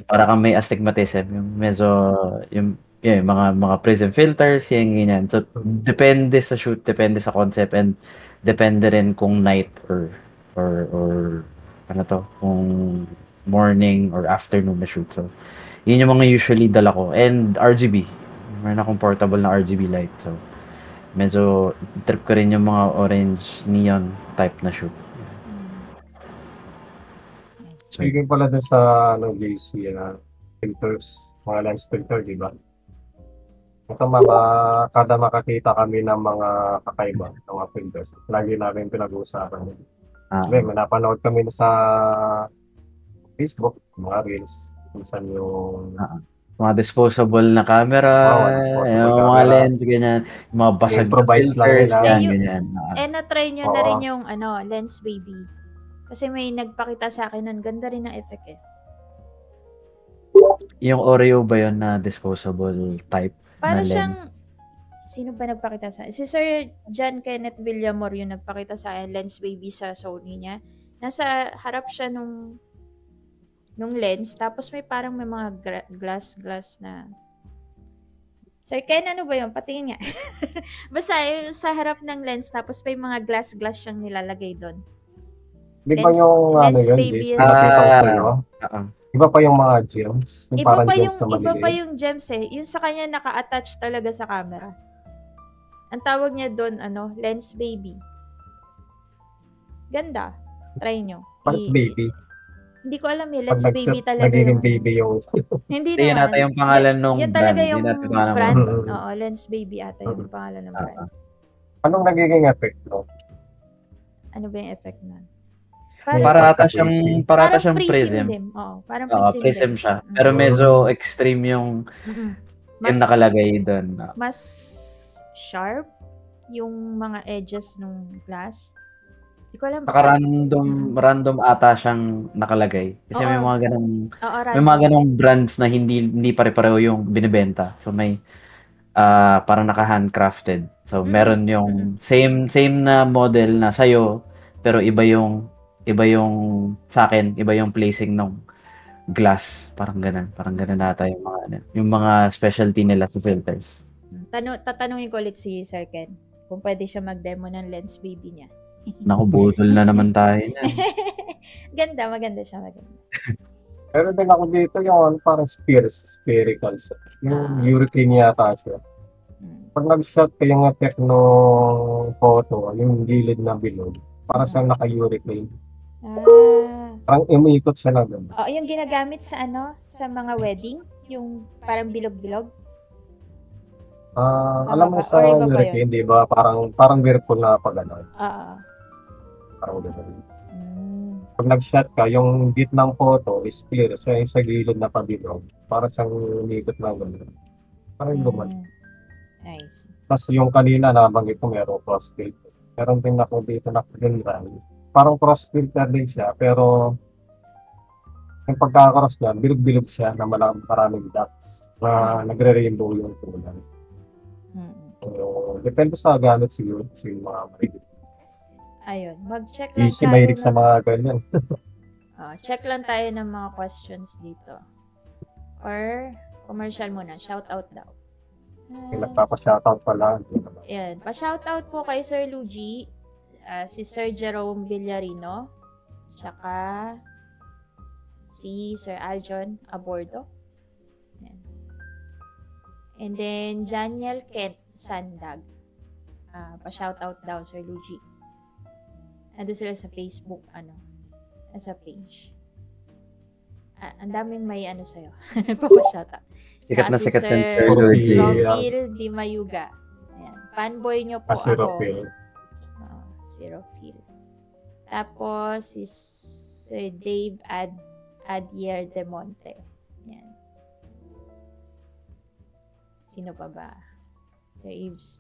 para kang may astigmatism, yung medyo yung mga prism filters, yung ganyan. So depende sa shoot, depende sa concept, and depende rin kung night or kung morning or afternoon na shoot. So yun yung mga usually dala ko, and RGB. Meron akong portable na RGB light. So medyo trip ko rin yung mga orange neon type na shoot. Speaking pala dun sa JC, filters, mga lens filter, di ba? Ito kada makakita kami ng mga kakaiba ng mga filters, lagi namin pinag-uusapan. May napanood kami sa Facebook, mga reels, minsan yung mga disposable na camera, mga lens, ganyan, mga basag na filters, ganyan. Na-try nyo na rin yung Lens Baby. Kasi may nagpakita sa akin nun, ganda rin ng effect eh. Yung Oreo ba yun na disposable type Para na lens? siyang, sino ba nagpakita sa akin? Si Sir John Kenneth Villamor yung nagpakita sa akin, Lens Baby sa Sony niya. Nasa harap siya nung lens, tapos may parang may mga glass na. Sir Ken, ano ba yun? Patingin nga. Basta sa harap ng lens, tapos may mga glass siyang nilalagay doon. Di ba yung Lens Baby. nakita ko sa'yo? Iba pa yung mga gems. Yung Iba parang pa yung gems eh. Yung sa kanya naka-attach talaga sa camera. Ang tawag niya doon, Lens Baby. Ganda. Try nyo. Bakit baby? Hindi ko alam eh. Pag Lens Baby nag-shoot, talaga nagiging yung baby yung Hindi Hindi, yun naman. ata yung pangalan nung Yan talaga brand. yung Yun ata yung pangalan brand. ng- Oo, Lens Baby ata yung pangalan ng brand. anong nagiging effect, no? Ano ba yung effect nun? Yung Para ata pagka-crazy. siyang prism. Din. Oo, parang Oo, prism, prism din. siya. Pero medyo extreme yung Mas, nakalagay doon. mas sharp yung mga edges nung glass. Hindi ko alam. Saka random ata siyang nakalagay. Kasi may Oo. mga ganong Oo, may mga ganong brands na hindi pare-pareho yung binibenta. So may parang naka-handcrafted. So meron yung same na model na sa'yo, pero iba yung sa akin, iba yung placing ng glass. Parang ganun ata yung mga specialty nila sa filters. Tatanungin ko ulit si Sir Ken kung pwede siya mag-demo ng Lens Baby niya. Naku, budol na naman tayo niyan. Maganda siya. Pero din ako dito yung parang spherical siya. Yung hurricane yata siya. Pag nag-shot ko yung effect ng photo, yung gilid na bilog, parang siyang naka-hurricane. Parang umiikot siya na gano'n. Oo, yung ginagamit sa sa mga wedding, yung parang bilog-bilog. Alam mo sa hurricane, di ba? Parang whirlpool na pag ano. Parang gano'n. Pag nag-shot ka, yung bit ng photo is clear. Siya yung sa gilid na pabilog. Parang siyang umiikot na gano'n. Parang luman. Nice. Tapos yung kanina nabanggit ko merong cross filter. Meron din ako dito na run. Parang cross filter din siya, pero yung pagkakaross niya, bilog-bilog siya na maraming dots na nagre-rainbow yung kulay. So, depende sa gamit siguro yung mga mahilig. Ayun, mag-check lang Easy tayo. mahilig sa mga ganyan. Check lang tayo ng mga questions dito. Or commercial muna, shout out daw. Yung nagpapa-shoutout pala. Ayan, pa-shoutout po kay Sir Luigi, si Sir Jerome Villarino, tsaka si Sir Aljon Abordo. Ayan. And then, Janiel Kent Sandag. Pa-shoutout daw, Sir Luigi. Ando sila sa Facebook, sa page. Ang daming may sa'yo. Nagpapa-shoutout. Sikat na sikat Sir yan, Sir Luigi. Rovil Di Mayuga. Ayan. Fanboy nyo po Si ako. Rovil. Si Rovil. Tapos, si Sir Dave Adier de Monte. Ayan. Sino pa ba? Sir Ives.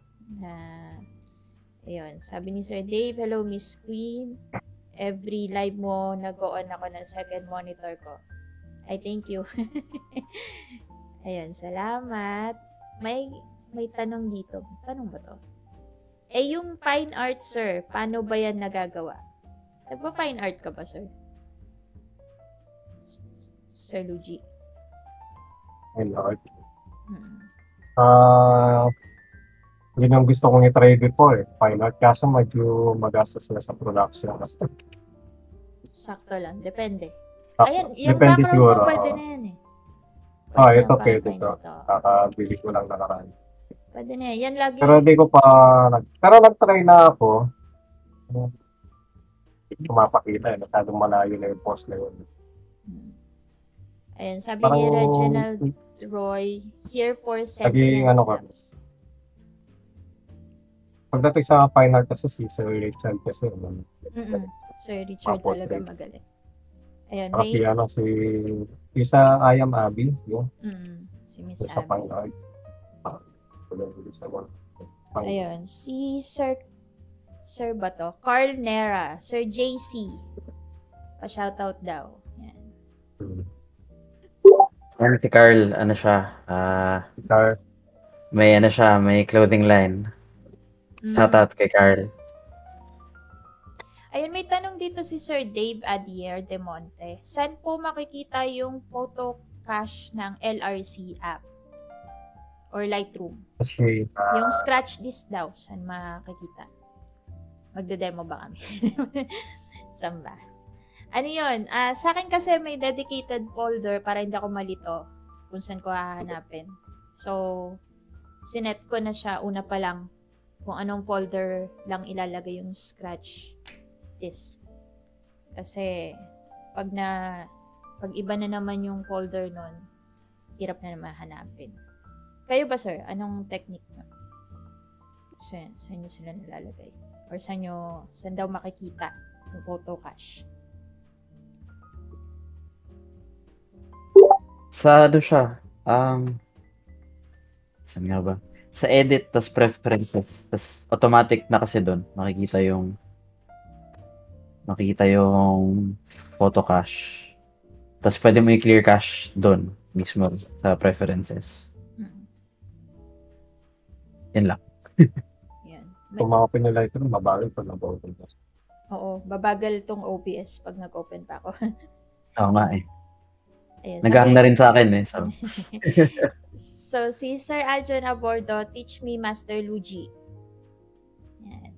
Ayun. Sabi ni Sir Dave, hello Miss Queen. Every live mo, nag-on ako ng second monitor ko. I thank you. Ayun, salamat. May tanong dito. Tanong ba to? Yung fine art, sir, paano ba yan nagagawa? Nagpa-fine art ka ba, sir? Sir Luigi. Fine art. Yun yung gusto kong i-try before. Fine art. Kaso medyo magastos na sa production. Sakto lang. Depende. Ah, Ayan, yung depende background siguro, mo pwede na yan eh. ito ng pwede fine to. art, Kakabili ko lang nakaraan. Pwede na yan. Yan lagi. Pero di ko pa pero nag-try na ako. Hindi ko mapakita. Masyadong malayo na yung post na yun. Ayan, sabi ni Reginald Roy, here for sentient steps. Pagdating sa fine art kasi si Sir Richard kasi Sir Richard talaga magaling. Ayun, si sa I Am Abby, yun. Si Miss Sa Abby. fine art. Ayun, si Sir ba to? Carl Nera, Sir JC. Pa-shoutout daw. Yan. Yan si Carl, may clothing line. Shoutout kay Carl. Ayun, may tanong dito si Sir Dave Adier de Monte. Saan po makikita yung photo cache ng LRC app? Or Lightroom? Yung scratch disk daw, saan makikita? Magde-demo ba kami? Saan ba? Ano yun? Sa akin kasi may dedicated folder para hindi ako malito kung saan ko hahanapin. So, sinet ko na siya una pa lang kung anong folder lang ilalagay yung scratch disk. Kasi, Pag iba na naman yung folder nun, hirap na naman hanapin. Kayo ba, sir? Anong technique nyo? Saan nyo sila nalalagay? Or saan daw makikita yung photo cache? Sa ano siya? Saan nga ba? Sa edit, tas preferences. Tas automatic na kasi doon. Makikita yung photo cache. Tas pwede mo i-clear cache doon mismo sa preferences. Yan lang. Yan. Kung mga pinalight ito, mabagal pag nag-open ka. Oo, babagal tong OBS pag nag-open pa ako. Oo nga eh. Ayan, Nag-hang na rin sa akin eh. So. So, si Sir Aljon Abordo, teach me Master Luigi. Yan.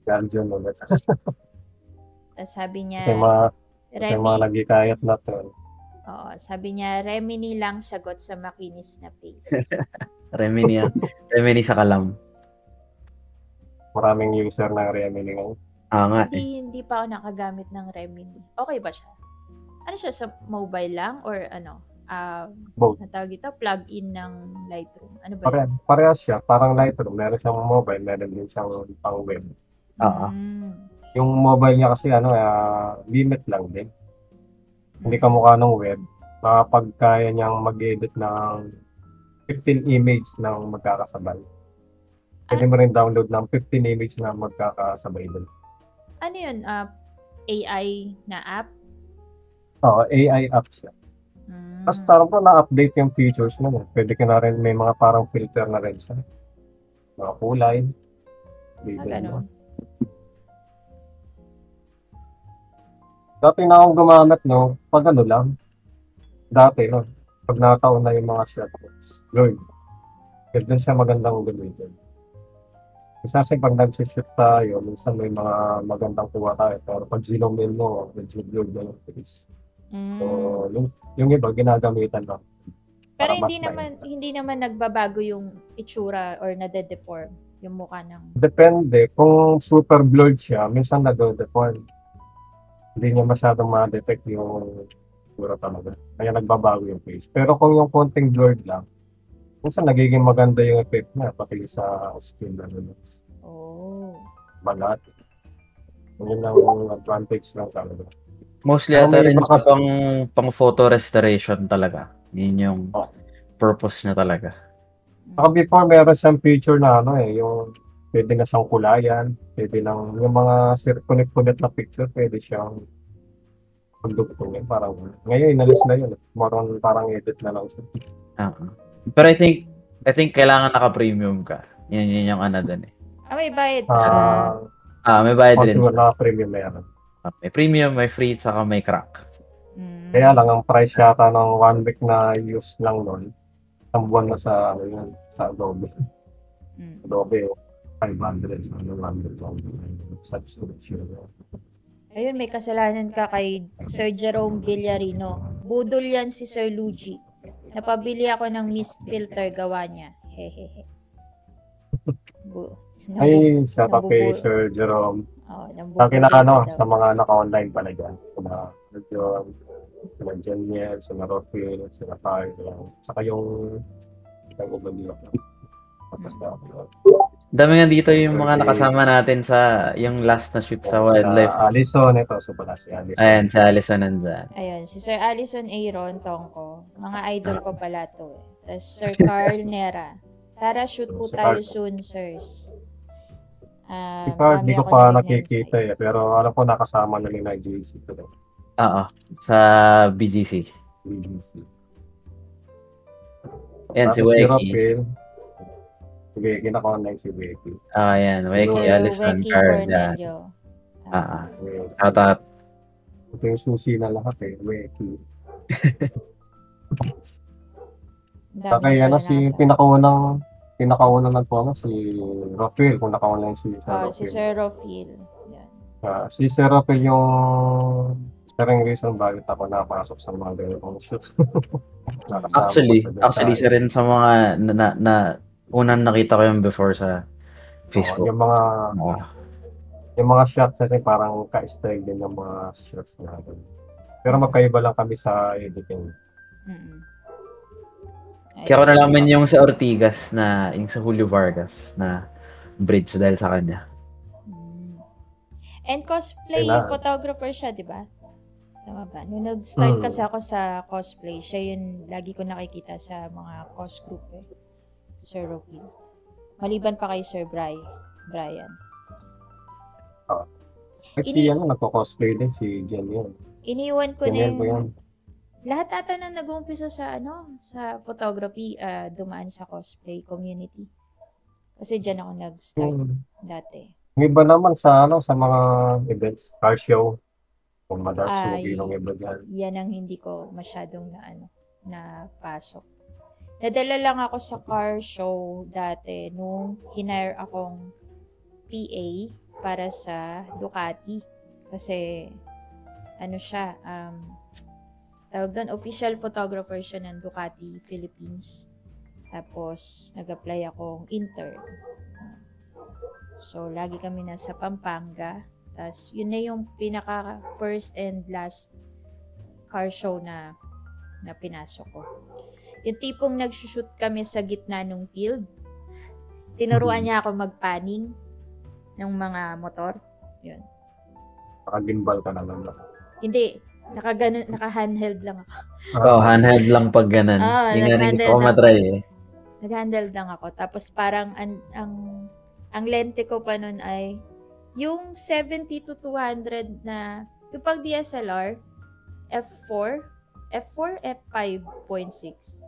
Yan dyan ulit. Tapos sabi niya, Yung mga nagikayat na to. Oo, sabi niya, Remini lang sagot sa makinis na face. Remini sa kalam. Maraming user ng Remini ngayon. Nga eh. Hindi pa ako nakagamit ng Remini. Okay ba siya? Ano siya, sa mobile lang? Or ano? Both. Natawag ito, plug-in ng Lightroom. Ano ba yun? Parehas siya. Parang Lightroom. Meron siyang mobile. Meron din siyang pang web. Yung mobile niya kasi limit lang din. Hindi kamukha ng web. Pagkaya niyang mag-edit ng 15 image ng magkakasabay. Pwede mo rin download ng 15 image na magkakasabay din. Ano yun? AI na app? Oo, AI app siya. Tapos parang po na-update yung features mo. Pwede ka na rin, may mga parang filter na rin siya. Mga kulay. Ganun. Dati na akong gumamit, pag ano lang. Dati, pag nakataon na yung mga shots. Lord. Kaya dun siya magandang gamitin. Kasi pag nag-shoot tayo, minsan may mga magandang kuha tayo. Pero pag zoom in mo, medyo blurred na yung face. So, yung iba, ginagamitan lang. Pero hindi naman nagbabago yung itsura or nade-deform yung mukha ng... Depende. Kung super blurred siya, minsan nag-deform. Hindi niya masyadong ma-detect yung itsura talaga. Kaya nagbabago yung face. Pero kung yung konting blurred lang, minsan nagiging maganda yung effect niya, pati sa skin na balat. Yun ang advantage lang talaga. Mostly ata rin sa pang photo restoration talaga. Yun yung purpose niya talaga. Saka before, meron siyang feature na yung pwede na siyang kulayan, pwede lang, yung mga punit-punit na picture, pwede siyang pagdugtungin. Parang, ngayon, inalis na yun. Maroon parang edit na lang siya. Pero I think kailangan naka-premium ka. Yan yung ano dun eh. May bayad may bayad din. Possible na-premium na yan. May premium, may free, saka may crack. Kaya lang, ang price yata ng 1 week na use lang nun, isang buwan na sa Adobe. Adobe, 500 subscription. Ayun, may kasalanan ka kay Sir Jerome Villarino. Budol yan si Sir Luigi. Napabili ako ng mist filter gawa niya. Hehehe. Ay, shout out kay Sir Jerome. Sa sa mga naka-online pala dyan. Sila Jeniel, sila Rofil, sila Carl. Saka yung ubaliyo. Dami nga dito yung mga nakasama natin sa yung last na shoot sa wildlife. Allison, ito. So pala si Allison. Ayan, si Allison nandyan. Ayun, si Sir Allison Aaron Tongko. Mga idol ko pala to. Tapos Sir Carl Nera. Tara, shoot po tayo soon, sirs. Si Carl, di ko pa nakikita pero alam ko nakasama na ni JC today. Oo, sa BGC. Yan, si Weki. Si Weki, naka-online si Weki. Yan, Weki, Allison, Carl. Shoutout. Ito yung susi na lahat Weki. Kaya si pinakaunang nagpo si Rofil, kung naka-online si Sir Rofil. Si Sir Rofil. Yan. Si Sir Rofil yung isang reason bakit ako napasok sa mga ganitong shoot. Actually, isa rin sa mga na unang nakita ko yung before sa Facebook. Yung mga shots kasi parang ka-style din ng mga shots natin. Pero magkaiba lang kami sa editing. Mm-mm. Kaya ko nalaman yung sa Ortigas na, yung sa Julio Vargas na bridge dahil sa kanya. Mm. And cosplay Kailangan. photographer siya, di ba? Tama ba? Nung nag-start Mm. kasi ako sa cosplay, siya yun lagi ko nakikita sa mga cos group eh. Sir Rocky. Maliban pa kay Sir Brian. At si nagko-cosplay din si Jen yun. Iniwan ko na Ganyan ko yan. yung lahat ata na nag-uumpisa sa sa photography, dumaan sa cosplay community. Kasi dyan ako nag-start dati. Yung iba naman sa sa mga events, car show, kung madalas Ay, yung iba dyan. yan ang hindi ko masyadong na pasok. Nadala lang ako sa car show dati nung hinire akong PA para sa Ducati. Kasi, siya, tawag doon, official photographer siya ng Ducati Philippines. Tapos, nag-apply akong intern. So, lagi kami nasa Pampanga. Tapos, yun na yung pinaka first and last car show na pinasok ko. Yung tipong nagsushoot kami sa gitna ng field. Tinuruan niya ako magpanning ng mga motor. Yun. Naka-gimbal ka na lang. Hindi. Naka-handheld lang ako. Handheld lang pag ganun. Yung nga rin gusto ko matry eh. Nag-handheld lang ako. Tapos parang ang lente ko pa nun ay yung 70 to 200 na yung pag DSLR f4, f5.6.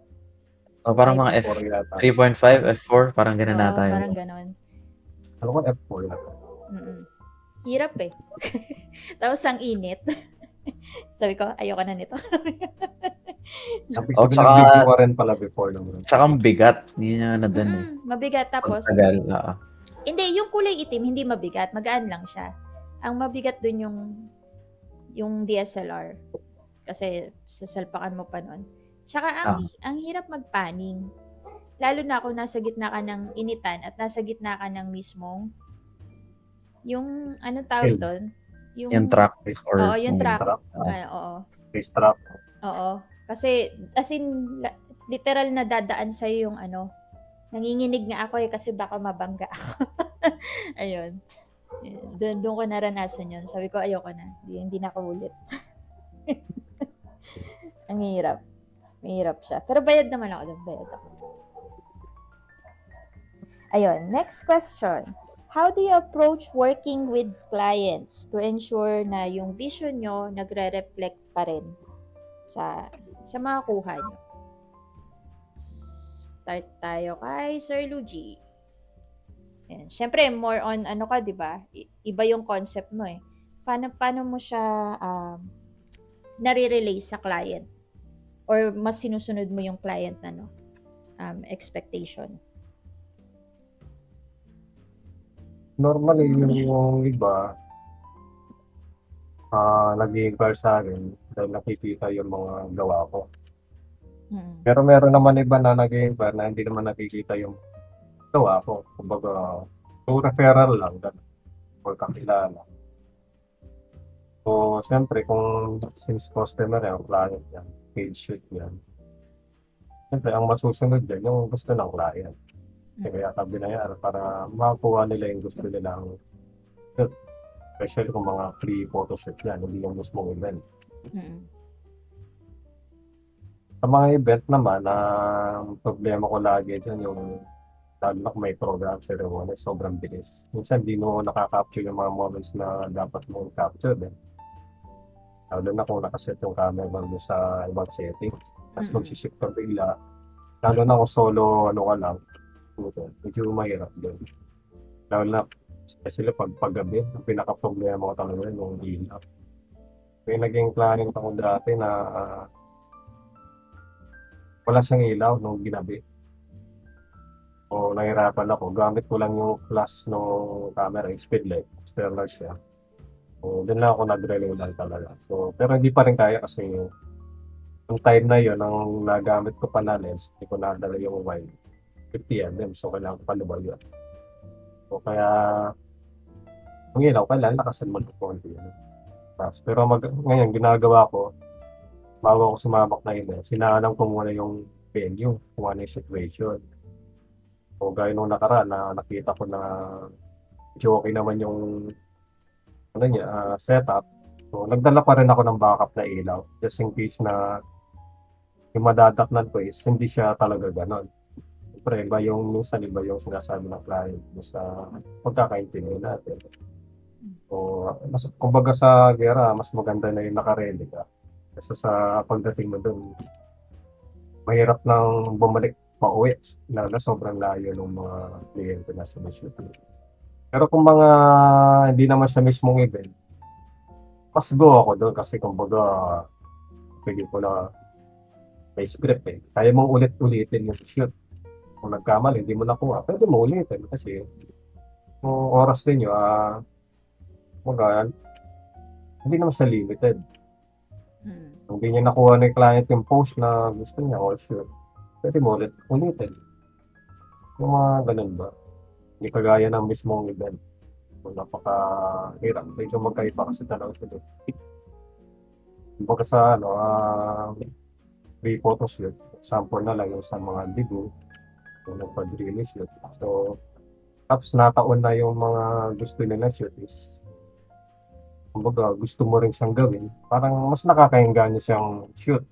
Parang mga F3.5, F4, parang ganun na tayo. Parang ganun. Ano ko F4 lang. Hirap eh. Tapos ang init. Sabi ko, ayoko na nito. Nag-video ko rin pala before naman. Tsaka bigat. Hindi niya na dun eh. Mabigat tapos. Tagal, Hindi, yung kulay itim, hindi mabigat. Magaan lang siya. Ang mabigat dun yung DSLR. Kasi sasalpakan mo pa nun. Tsaka ang hirap magpanning. Lalo na kung nasa gitna ka ng initan at nasa gitna ka ng mismong yung tawag doon? Yung track. Oo, yung track. Oo. Oo. Track. Oo. Kasi, as in, literal na dadaan sa'yo yung nanginginig nga ako kasi baka mabangga ako. Ayun. Doon ko naranasan yun. Sabi ko, ayoko na. Hindi na ako ulit. Ang hirap. Mahirap siya. Pero bayad naman ako doon. Bayad ako. Ayun. Next question. How do you approach working with clients to ensure na yung vision nyo nagre-reflect pa rin sa mga kuha nyo? Start tayo kay Sir Luigi. Ayan. Siyempre, more on ka, di ba? Iba yung concept mo eh. Paano mo siya nare-relay sa client? Or mas sinusunod mo yung client na expectation? Normally, yung iba, nag-i-inquire sa akin dahil nakikita yung mga gawa ko. Pero meron naman iba na nag-i-inquire na hindi naman nakikita yung gawa ko. Kumbaga, so referral lang, or kakilala. So, siyempre, since customer yung client yan, page shoot yan, siyempre, ang masusunod yan, yung gusto ng client. Kaya ka binayaran para makakuha nila yung gusto nilang shoot. Especially kung mga free photoshoot yan, hindi yung mismong event. Sa mga event naman, ang problema ko lagi dyan yung lalo na kung may program ceremony, sobrang bilis. Minsan, di mo nakaka-capture yung mga moments na dapat mo capture din. Lalo na kung nakaset yung camera mo sa ibang settings. Tapos mag-shift ka bigla. Lalo na kung solo, ka lang. Medyo mahirap din. Lalo na, especially paggabi, ang pinaka-problema ko talaga yung ilaw. May naging planning ako dati na wala siyang ilaw nung ginabi. O nahirapan ako. Gamit ko lang yung flash ng camera, yung speed light. External siya. So, din lang ako nag-relay lang talaga. So, pero hindi pa rin kaya kasi yung time na yun, ang nagamit ko pa na lens, hindi ko nadala yung wide. 50mm, so kailangan ko palubal yun. So, kaya yung ilaw, kailangan nakasan mo ng konti. Pero ngayon, ginagawa ko, bago ako sumabak na yun, sinaalam ko muna yung venue, kung ano yung situation. O gaya nung nakaraan na nakita ko na medyo okay naman yung ano niya, setup. So, nagdala pa rin ako ng backup na ilaw just in case na yung madadaknan ko is hindi siya talaga ganon. Siyempre, iba yung sinasabi ng client mo sa pagkakaintindi natin. So, kumbaga sa gera, mas maganda na yung nakaredy ka. Kasi sa pagdating mo dun, mahirap nang bumalik pauwi na sobrang layo ng mga kliyente na sumushoot. Pero kung mga hindi naman siya mismong event, mas go ako doon kasi kumbaga pelikula may script Kaya mong ulit-ulitin yung shoot. Kung nagkamali, hindi mo nakuha, pwede mo ulitin kasi yung oras din yun, kumbaga, hindi naman siya limited. Kung hindi niya nakuha ng client yung post na gusto niya or shoot, pwede mo ulitin. Yung mga ganun ba? Hindi kagaya ng mismong event. Kung napaka-hirap. Medyo magkaiba kasi talaga siya doon. Kumbaga sa free photo shoot, example na lang yung sa mga digo, yung nagpa-dreamy shoot. So, tapos nataon na yung mga gusto nila shoot is kumbaga gusto mo rin siyang gawin, parang mas nakakainggan siyang shoot.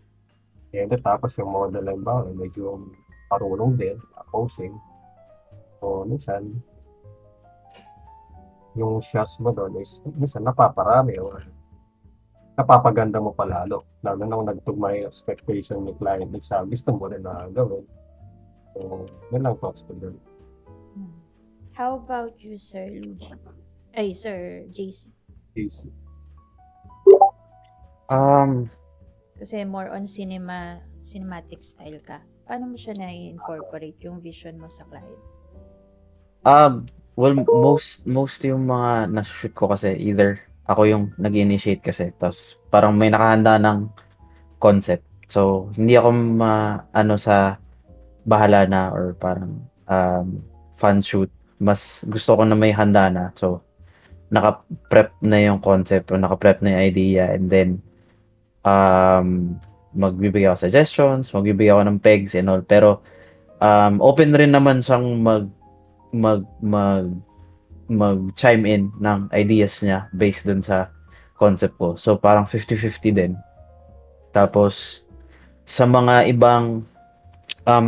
And tapos yung model line ba, medyo parulong din, posing. So, minsan, yung shots mo doon is minsan napaparami or napapaganda mo palalo. Lalo na kung nagtugma yung expectation ni client sa gusto mo rin na gawin. So, yun lang thoughts ko doon. How about you, Sir Luigi? Ay, Sir JC. Easy. Kasi more on cinematic style ka. Paano mo siya na-incorporate yung vision mo sa client? Well, most yung mga nasa-shoot ko kasi either ako yung nag-initiate kasi tapos parang may nakahanda ng concept. So, hindi ako sa bahala na or parang fan shoot. Mas gusto ko na may handa na. So, naka-prep na yung concept o naka-prep na yung idea and then magbibigay ako suggestions, magbibigay ako ng pegs and all. Pero open rin naman siyang mag-chime in ng ideas niya based dun sa concept ko. So, parang 50-50 din. Tapos, sa mga ibang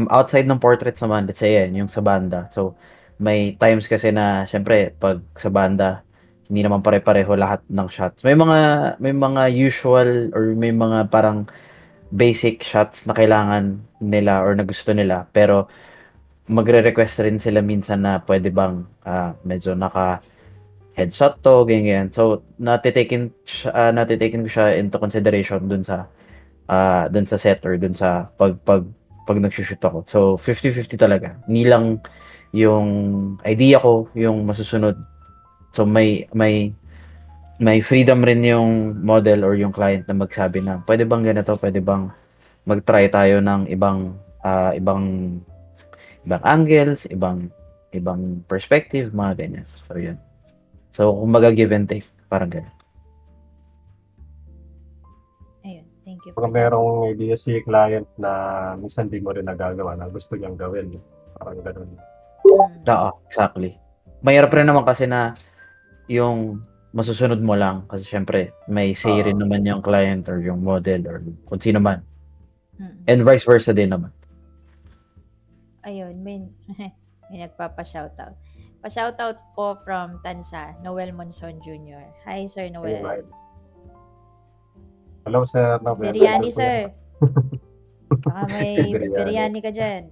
outside ng portraits naman, let's say yung sa banda. So, may times kasi na, syempre, pag sa banda, hindi naman pare-pareho lahat ng shots. May mga usual or may mga parang basic shots na kailangan nila or na gusto nila. Pero, magre-request rin sila minsan na pwede bang medyo naka headshot to, ganyan. So, natitaken ko siya into consideration dun sa set or dun sa pag nagsushoot ako. So, 50-50 talaga. Hindi lang yung idea ko yung masusunod. So, may freedom rin yung model or yung client na magsabi na pwede bang ganito, pwede bang mag-try tayo ng ibang angles, ibang perspective, mga ganyan. So, yun. So, kumbaga give and take, parang ganyan. Ayun, thank you. Kung merong idea si client na minsan di mo rin nagagawa na gusto niyang gawin. Parang ganun. Oo, exactly. Mahirap rin naman kasi na yung masusunod mo lang kasi syempre may say rin naman yung client or yung model or kung sino man. And vice versa din naman. Ayun, may nagpapa-shoutout. Pa-shoutout po from Tansa, Noel Monson Jr. Hi, Sir Noel. Right. Hello, Sir Noel. Biryani, Sir. Baka may biryani ka dyan.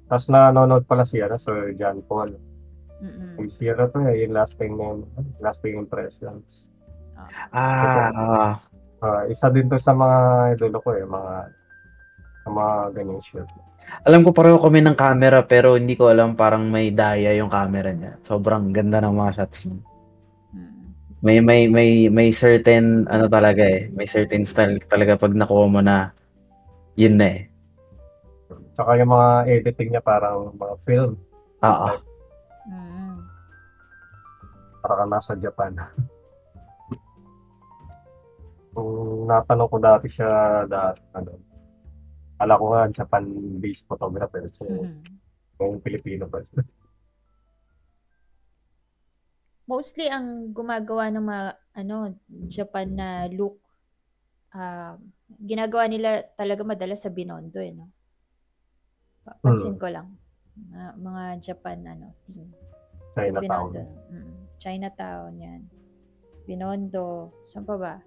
Tapos nanonood pala siya, Sir John Paul. Yung siya to, yung lasting impressions. Isa din to sa mga idolo ko mga ganyan shoot. Alam ko pareho kami ng camera pero hindi ko alam parang may daya yung camera niya. Sobrang ganda ng mga shots niya. May certain talaga may certain style talaga pag nakuha mo na yun na Tsaka yung mga editing niya parang mga film. Para ka nasa Japan. Kung natanong ko dati siya ano, ala ko nga Japan-based photographer. So, yung Pilipino ba? Mostly ang gumagawa ng mga Japan na look, ginagawa nila talaga madalas sa Binondo no. Pansin ko lang. Mga Japan team. Sa Chinatown. Binondo. Chinatown yan. Binondo. Saan pa ba?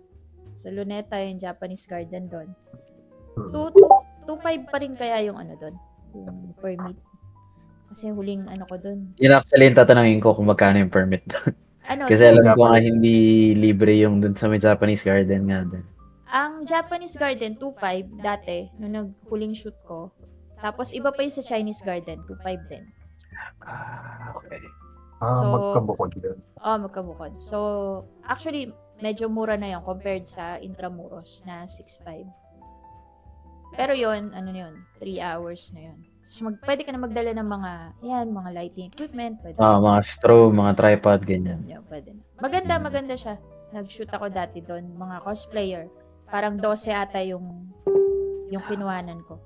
Sa Luneta yung Japanese garden doon. 2.5 pa rin kaya yung doon. Yung permit. Kasi huling ko doon. Yun actually yung tatanungin ko kung magkano yung permit doon. Kasi alam ko nga hindi libre yung doon sa may Japanese garden nga doon. Ang Japanese garden, 2.5 dati, nung naghuling shoot ko. Tapos iba pa yung sa Chinese garden, 2.5 din. Okay. So, magkabukod yun. Magkabukod. So, actually, medyo mura na yun compared sa Intramuros na 6.5. Pero yun, 3 hours na yun. So, pwede ka na magdala ng mga lighting equipment. Mga strobe, mga tripod, ganyan. Yeah, pwede na. Maganda siya. Nag-shoot ako dati doon, mga cosplayer. Parang 12 ata yung kinuhanan ko.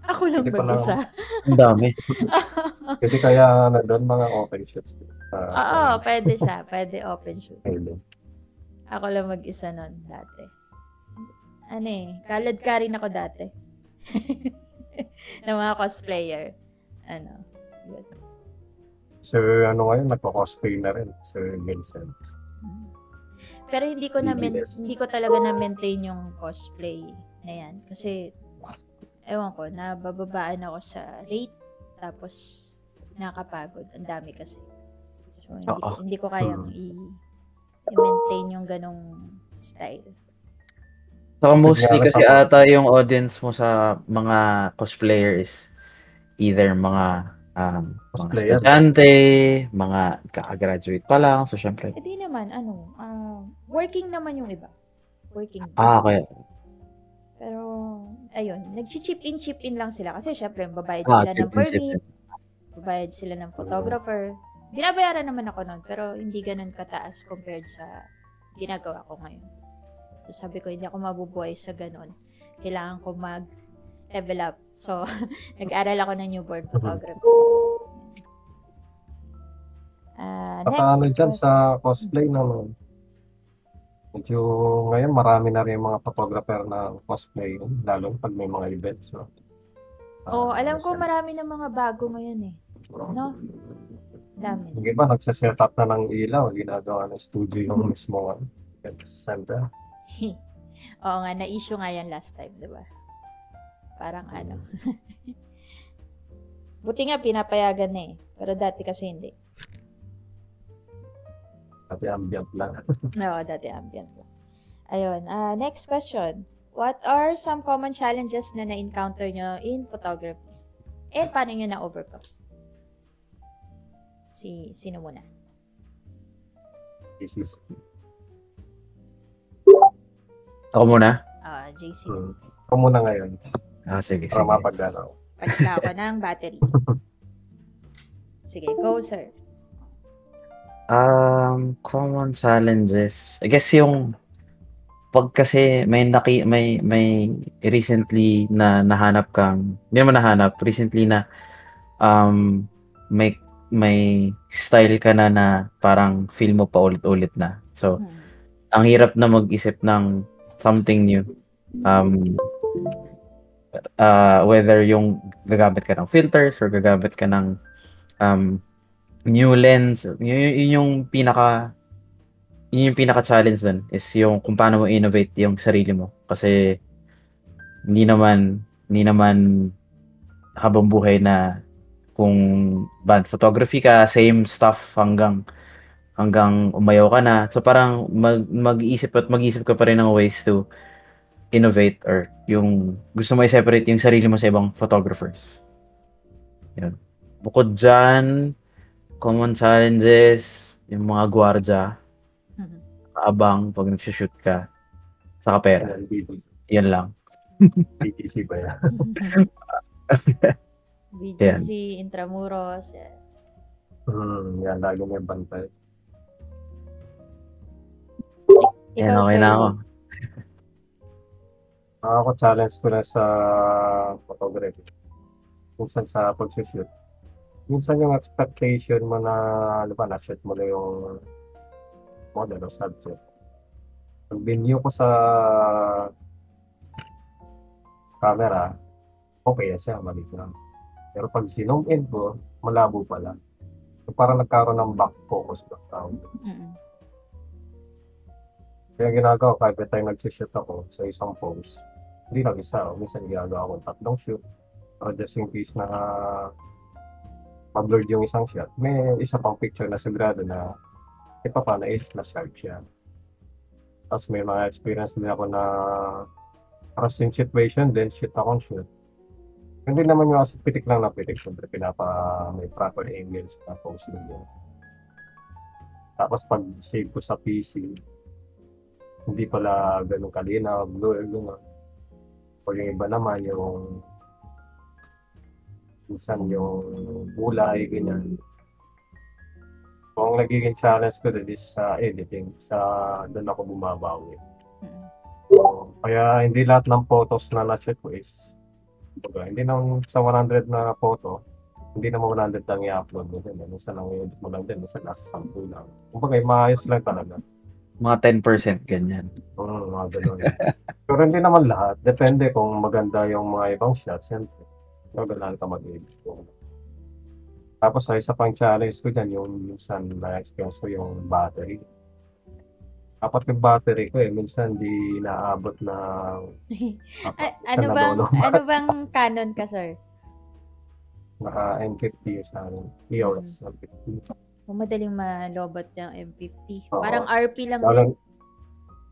Ako lang mag-isa. Ang dami. Kasi kaya doon mga open shoots. Oo, pwede siya. Pwede open shoot. Pwede. Ako lang mag-isa nun dati. Kalad ka rin ako dati. ng mga cosplayer. Good. Sir, ngayon, nagko-cosplay na rin. Sir Vincent. Pero hindi ko talaga na-maintain yung cosplay na yan. Kasi, ewan ko, nabababaan ako sa rate. Tapos, nakapagod. Ang dami kasi. So, hindi ko kayang i-maintain yung ganong style. So, mostly kasi ata yung audience mo sa mga cosplayer is either mga estudyante, mga kaka-graduate pa lang. So, syempre. Hindi naman, working naman yung iba. Working. Okay. Pero, ayun, nag-chip in lang sila. Kasi, syempre, babayad sila ng permit. Babayad sila ng photographer. Binabayaran naman ako nun, pero hindi ganun kataas compared sa ginagawa ko ngayon. So, sabi ko, hindi ako mabubuhay sa ganun. Kailangan ko mag-level up. So, nag-aral ako ng newborn photography. Next dyan sa cosplay naman. Medyo ngayon marami na rin mga photographer na cosplay, lalo pag may mga events. No? Alam ko marami na mga bago ngayon no? Dami. Yung iba nagsaset up na ng ilaw, ginagawa ng studio yung mismo center. Oo nga, na-issue nga yan last time, di ba? Parang Buti nga pinapayagan na pero dati kasi hindi. Dati ambient lang. Oo, dati ambient lang. Ayun, next question. What are some common challenges na na-encounter nyo in photography? And paano nyo na-overcome? Sino muna? Ako muna? JC. Ako muna ngayon. Sige. Para mapagdalaw. Pagkila ako ng battery. Sige, go sir. Common challenges. I guess yung pag kasi may recently na nahanap kang, hindi naman nahanap, recently na may style ka na parang feel mo pa ulit-ulit na. So, ang hirap na mag-isip ng something new. Whether yung gagamit ka ng filters or gagamit ka ng new lens, yun yung pinaka-challenge dun is yung kung paano mo innovate yung sarili mo. Kasi hindi naman habang buhay na kung band photography ka, same stuff hanggang umayaw ka na. So parang mag-iisip ka pa rin ng ways to innovate or yung gusto mo i-separate yung sarili mo sa ibang photographers. Yun. Bukod dyan, common challenges, yung mga gwardiya, kaabang pag nag-shoot ka, sa pera. Yan lang. BTC ba yan? BGC, Intramuros. Yan, lagi may bantay. Yan, okay na ako. Ako challenge ko lang sa photography. Minsan sa pag-shoot. Minsan yung expectation mo na, ano ba, na-shoot mo na yung model o subject. Pag binview ko sa camera, okay na siya, mali lang. Pero pag zoom in ko, malabo pala. So, parang nagkaroon ng back focus background. Mm-mm. Kaya ginagawa ko, every time nag-shoot ako sa isang pose, hindi lang isa, minsan ginagawa ko tatlong shoot, or just in case na ma-blurred yung isang shot, may isa pang picture na sigurado na paano is na-sharp siya. Tapos may mga experience din ako na parang same situation, then shoot akong shoot. Hindi naman yung as pitik lang na pitik, syempre may proper angle sa posing yun. Tapos pag save ko sa PC, hindi pala ganun kalinaw, blur, gano'n. O yung iba naman, yung minsan yung kulay, ganyan. So, ang nagiging challenge ko din is sa editing, doon ako bumabawi. Mm-mm. So, kaya hindi lahat ng photos na na-shoot ko is, hindi naman sa 100 na photo, hindi naman 100 lang i-upload mo din. Minsan lang i-edit mo lang din, minsan nasa 10 lang. Kumbaga, maayos lang talaga. Mga 10% ganyan. Mga ganun. Pero hindi naman lahat. Depende kung maganda yung mga ibang shots. Siyempre, magalaan ka mag-edit. Tapos sa isa pang challenge ko dyan, yung minsan na-experience ko yung battery. Dapat yung battery ko minsan di naabot na Ano bang Canon ka, sir? naka M50 sa akin. EOS M50. Madaling malobot yung M50. Oo. Parang RP lang Lalo, din.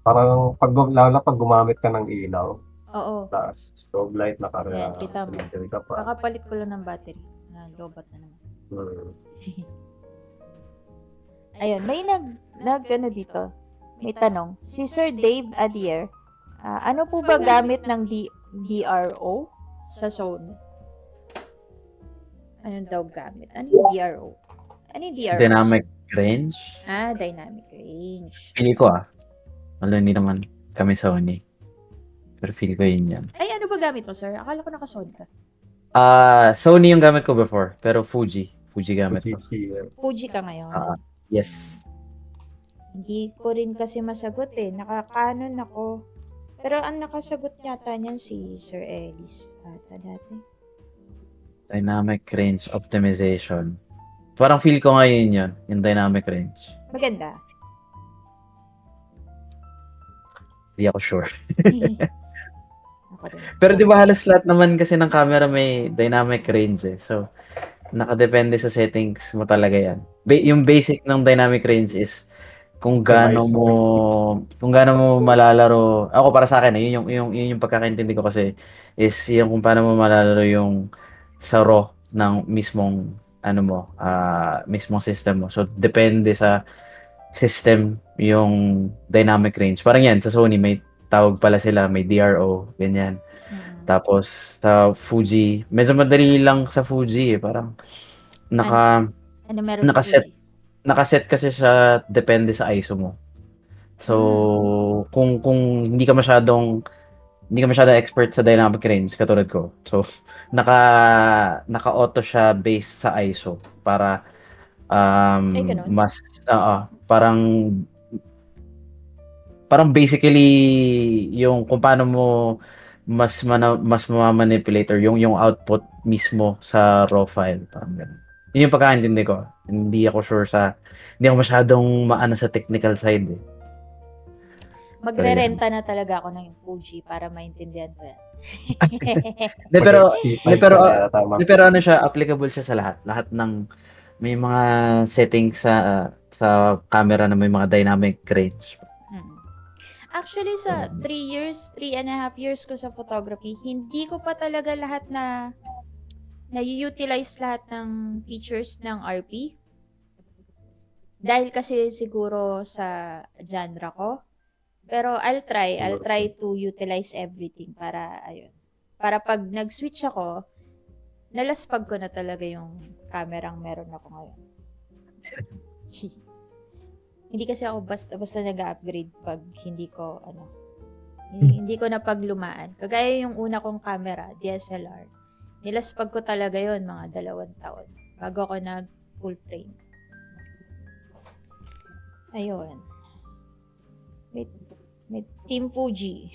parang lalo pag gumamit ka ng ilaw, Oo. tapos strobe light, Ayan, kita mo. battery ka pa. Kakapalit ko lang ng battery. Lobot na naman. Ayun, may ano dito. May tanong. Si Sir Dave Adier, ano po ba gamit ng DRO sa Sony? Anong daw gamit? Ano yung DRO? Ano yung DRO? Dynamic range. Dynamic range. Pili ko Wala, hindi naman kami Sony. Pero feel ko yun yan. Ay, ano ba gamit mo, sir? Akala ko naka-Sony ka. Sony yung gamit ko before, pero Fuji. Fuji gamit ko. Fuji ka ngayon. Yes. Hindi ko rin kasi masagot Naka-Canon ako. Pero ang nakasagot yata niyan si Sir Ellis ata dati. Dynamic range optimization. Parang feel ko ngayon yun, yung dynamic range. Maganda. Hindi ako sure. Ako rin. Pero di ba halos lahat naman kasi ng camera may dynamic range So, nakadepende sa settings mo talaga yan. Yung basic ng dynamic range is kung gaano mo malalaro. Ako para sa akin, yun yung pagkakaintindi ko kasi is yung kung paano mo malalaro yung sa RAW ng mismong mismong system mo. So depende sa system yung dynamic range. Parang yan sa Sony may tawag pala sila, may DRO, ganyan. Tapos sa Fuji, medyo madali lang sa Fuji parang nakaset kasi siya depende sa ISO mo. So kung hindi ka masyadong expert sa dynamic range katulad ko. So naka-auto siya based sa ISO para mas parang basically yung kung paano mo mas ma-manipulate or yung output mismo sa raw file parang ganun. Yun yung pagkakaintindi ko. Hindi ako masyadong maano sa technical side Magre-renta na talaga ako ng Fuji para maintindihan ko yan. pero ano siya, applicable siya sa lahat. Lahat ng may mga settings sa camera na may mga dynamic range. Actually, sa 3.5 years ko sa photography, hindi ko pa talaga lahat na-utilize lahat ng features ng RP. Dahil kasi siguro sa genre ko. Pero I'll try to utilize everything para pag nag-switch ako, nalaspag ko na talaga yung kamerang meron ako ngayon. Hindi kasi ako basta nag-upgrade pag hindi ko Hindi ko na paglumaan. Kagaya yung una kong camera, DSLR. Nilaspag ko talaga yon mga 2 taon bago ako nag full frame. Ayun. May Team Fuji,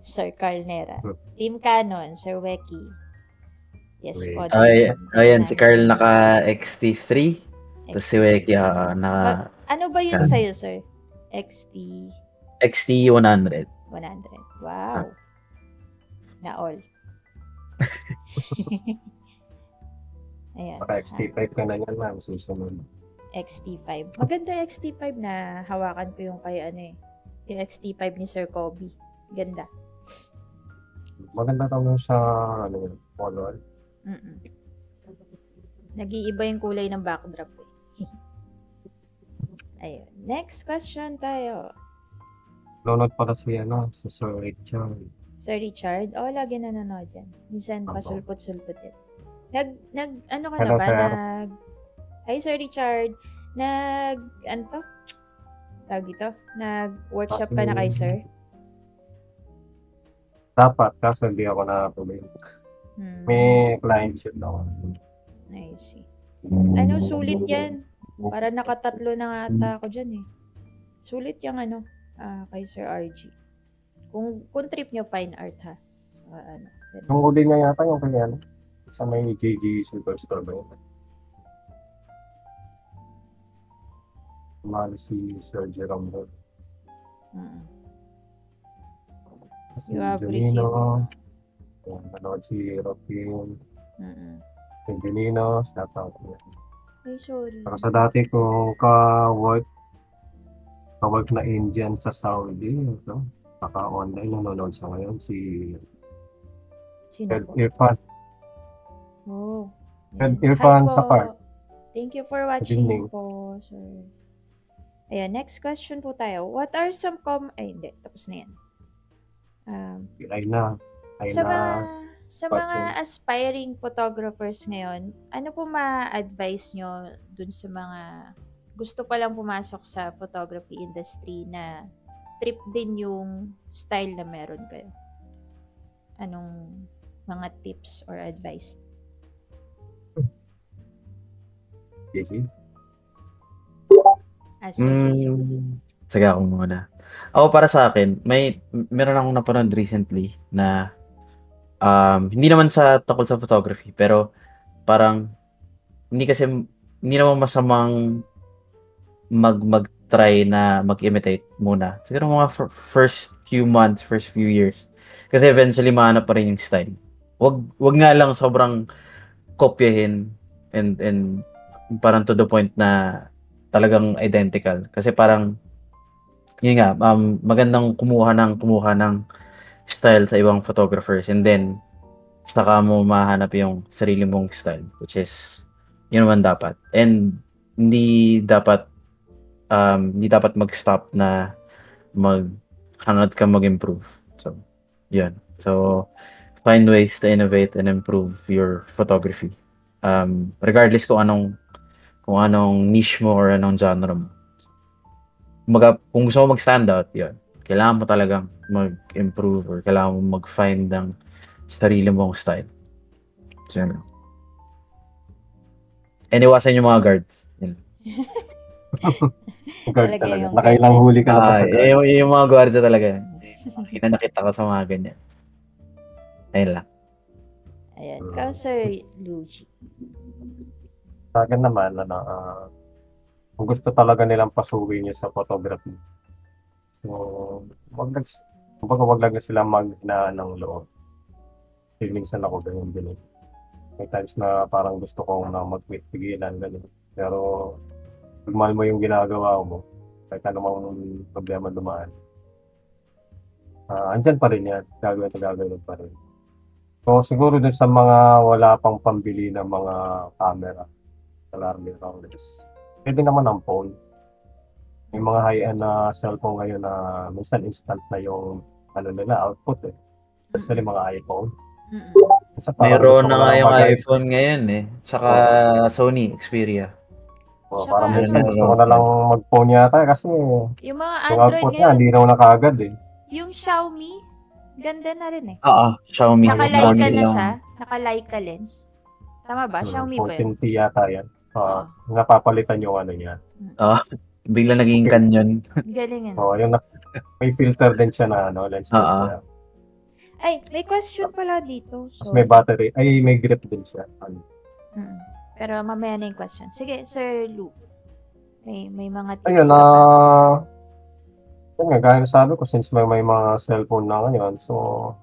Sir Carl Nera. Team Canon, Sir Weki. Yes po. Ayan, si Carl naka XT3. Tapos si Weki naka... Ano ba yun sa'yo, sir? XT100. 100. Wow. Na all. Ayan. Baka XT5 ka na yan, ma'am. Susunod. XT5. Maganda XT5 na hawakan ko yung kay yung XT5 ni Sir Kobe. Ganda. Maganda daw yung sa color. Nag-iiba yung kulay ng backdrop eh. Ayun. Next question tayo. Nonod pala si si Sir Richard. Sir Richard? Lagi nanonood yan. Minsan pasulpot-sulpot yan. Ano ka na Hello, ba? sir. Hi, Sir Richard. Tawag ito? Nag-workshop ka na kay Sir? Dapat, kaso hindi ako nakatuloy. May client ship ako. I see. Sulit yan. Para nakatatlo na nga ata ako dyan eh. Sulit yung kay Sir RG. Kung trip nyo, fine art ha. Yung huli niya yata yung kaya sa may JG Superstore ba yun? Umali si Sir Jerome doon. Si You appreciate Janino. Nanood si Robin. Si Janino. Shoutout niya. Ay, sorry. Para sa dati kong ka-work na Indian sa Saudi, naka-online nanonood siya ngayon, si Sino Ed po? Irfan. Oh. Ed Hi Irfan po. sa park. Thank you for watching evening. po, sir. Ayan, next question po tayo. What are some hindi. Tapos na yan. Ay na. Sa mga aspiring photographers ngayon, ano po ma-advise nyo dun sa mga gusto pa lang pumasok sa photography industry na trip din yung style na meron kayo? Anong mga tips or advice? JG? Sige ako muna. Ako para sa akin, meron akong napanood recently na hindi naman sa tungkol sa photography, pero parang hindi naman masamang mag-try na mag-imitate muna. Siguro mga first few months, first few years. Kasi eventually mahanap pa rin yung style. Wag nga lang sobrang kopyahin and parang to the point na talagang identical. Kasi parang yun nga, magandang kumuha ng style sa ibang photographers and then saka mo mahanap yung sarili mong style, which is yun naman dapat. And hindi dapat mag-stop na hangad ka mag-improve. So, yun. So, find ways to innovate and improve your photography. Regardless kung anong niche mo or anong genre mo. Kung gusto mo mag-stand out, yun. Kailangan mo talagang mag-improve or kailangan mo mag-find ng sarili mong style. So, yun. And iwasan yung mga guards. Yun. Guard Talaga talaga. yung Nakailang huli ka na pa sa guard. yung mga guards talaga. Nakita ko sa mga ganyan. Ayun lang. Ayan. Ikaw, Sir Luigi. Sa akin naman, kung gusto talaga nilang pasuwi niya sa photography, so, wag lang na sila maghinaan ng loob. Minsan ako ganyan din. May times na parang gusto ko na mag-quit, pigilan, ganyan. Pero, pag mahal mo yung ginagawa mo, kahit anumang problema dumaan, andyan pa rin yan. Gagawin pa rin. So, siguro dun sa mga wala pang pambili ng mga camera, alarm rollers, pwede naman ang phone. May mga high-end na cellphone ngayon na minsan instant na yung output eh. Especially mga iPhone. Mayroon na nga yung iPhone ngayon eh. Saka Sony Xperia. Parang minsan gusto ko na lang mag-phone yata kasi yung mga yung Android output ngayon, niya hindi na nakagad eh. yung Xiaomi, Ganda na rin eh. Oo, Xiaomi. Naka-Leica Model na lang. siya. Naka-Leica lens. Tama ba? Xiaomi ba yun? 14T yata yan. Oo. Napapalitan yung ano niya. Oo. Bigla naging Okay. canyon. Galing yun. Yung may filter din siya na lens Oo. filter. Ay, may question pala dito. Tapos may battery, may grip din siya. Pero mamaya na yung question. Sige, Sir Lou. May mga tips Ayun, ka pa. yun nga, gaya na sabi ko, since may mga cellphone na ngayon, so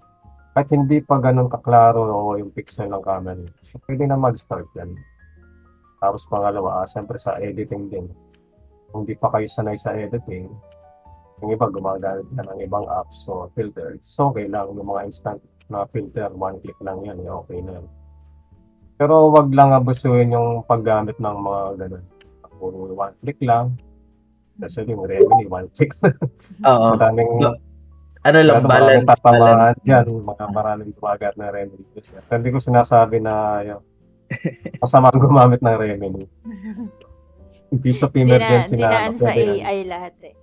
kahit hindi pa ganun kaklaro yung pixel ng camera, so pwede na mag-start yan. Tapos pangalawa, siyempre sa editing din. Kung di pa kayo sanay sa editing, yung iba gumagamit na ng ibang apps, so filter, it's okay lang. Yung mga instant na filter, one click lang yan, okay na yan. Pero wag lang abusuin yung paggamit ng mga ganun. Puro one click lang. Kasi yung Remini, one click. Oo. Maraming Ano lang, balance. tatamaan dyan, maraming gumagamit ng Remini. Hindi ko sinasabi na masama ang gumamit ng Remini. In piece of emergency Dinaan sa pwede yan. AI lahat eh.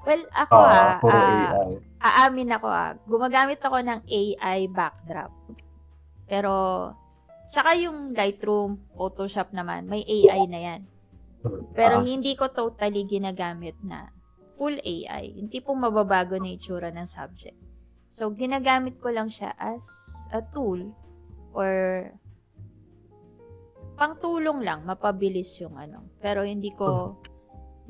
Well, ako Puro AI. aamin ako gumagamit ako ng AI backdrop. Pero, tsaka yung Lightroom, Photoshop naman, may AI na yan. Pero hindi ko totally ginagamit na full AI. Hindi po mababago na itsura ng subject. So, ginagamit ko lang siya as a tool or pangtulong lang, mapabilis yung ano. Pero hindi ko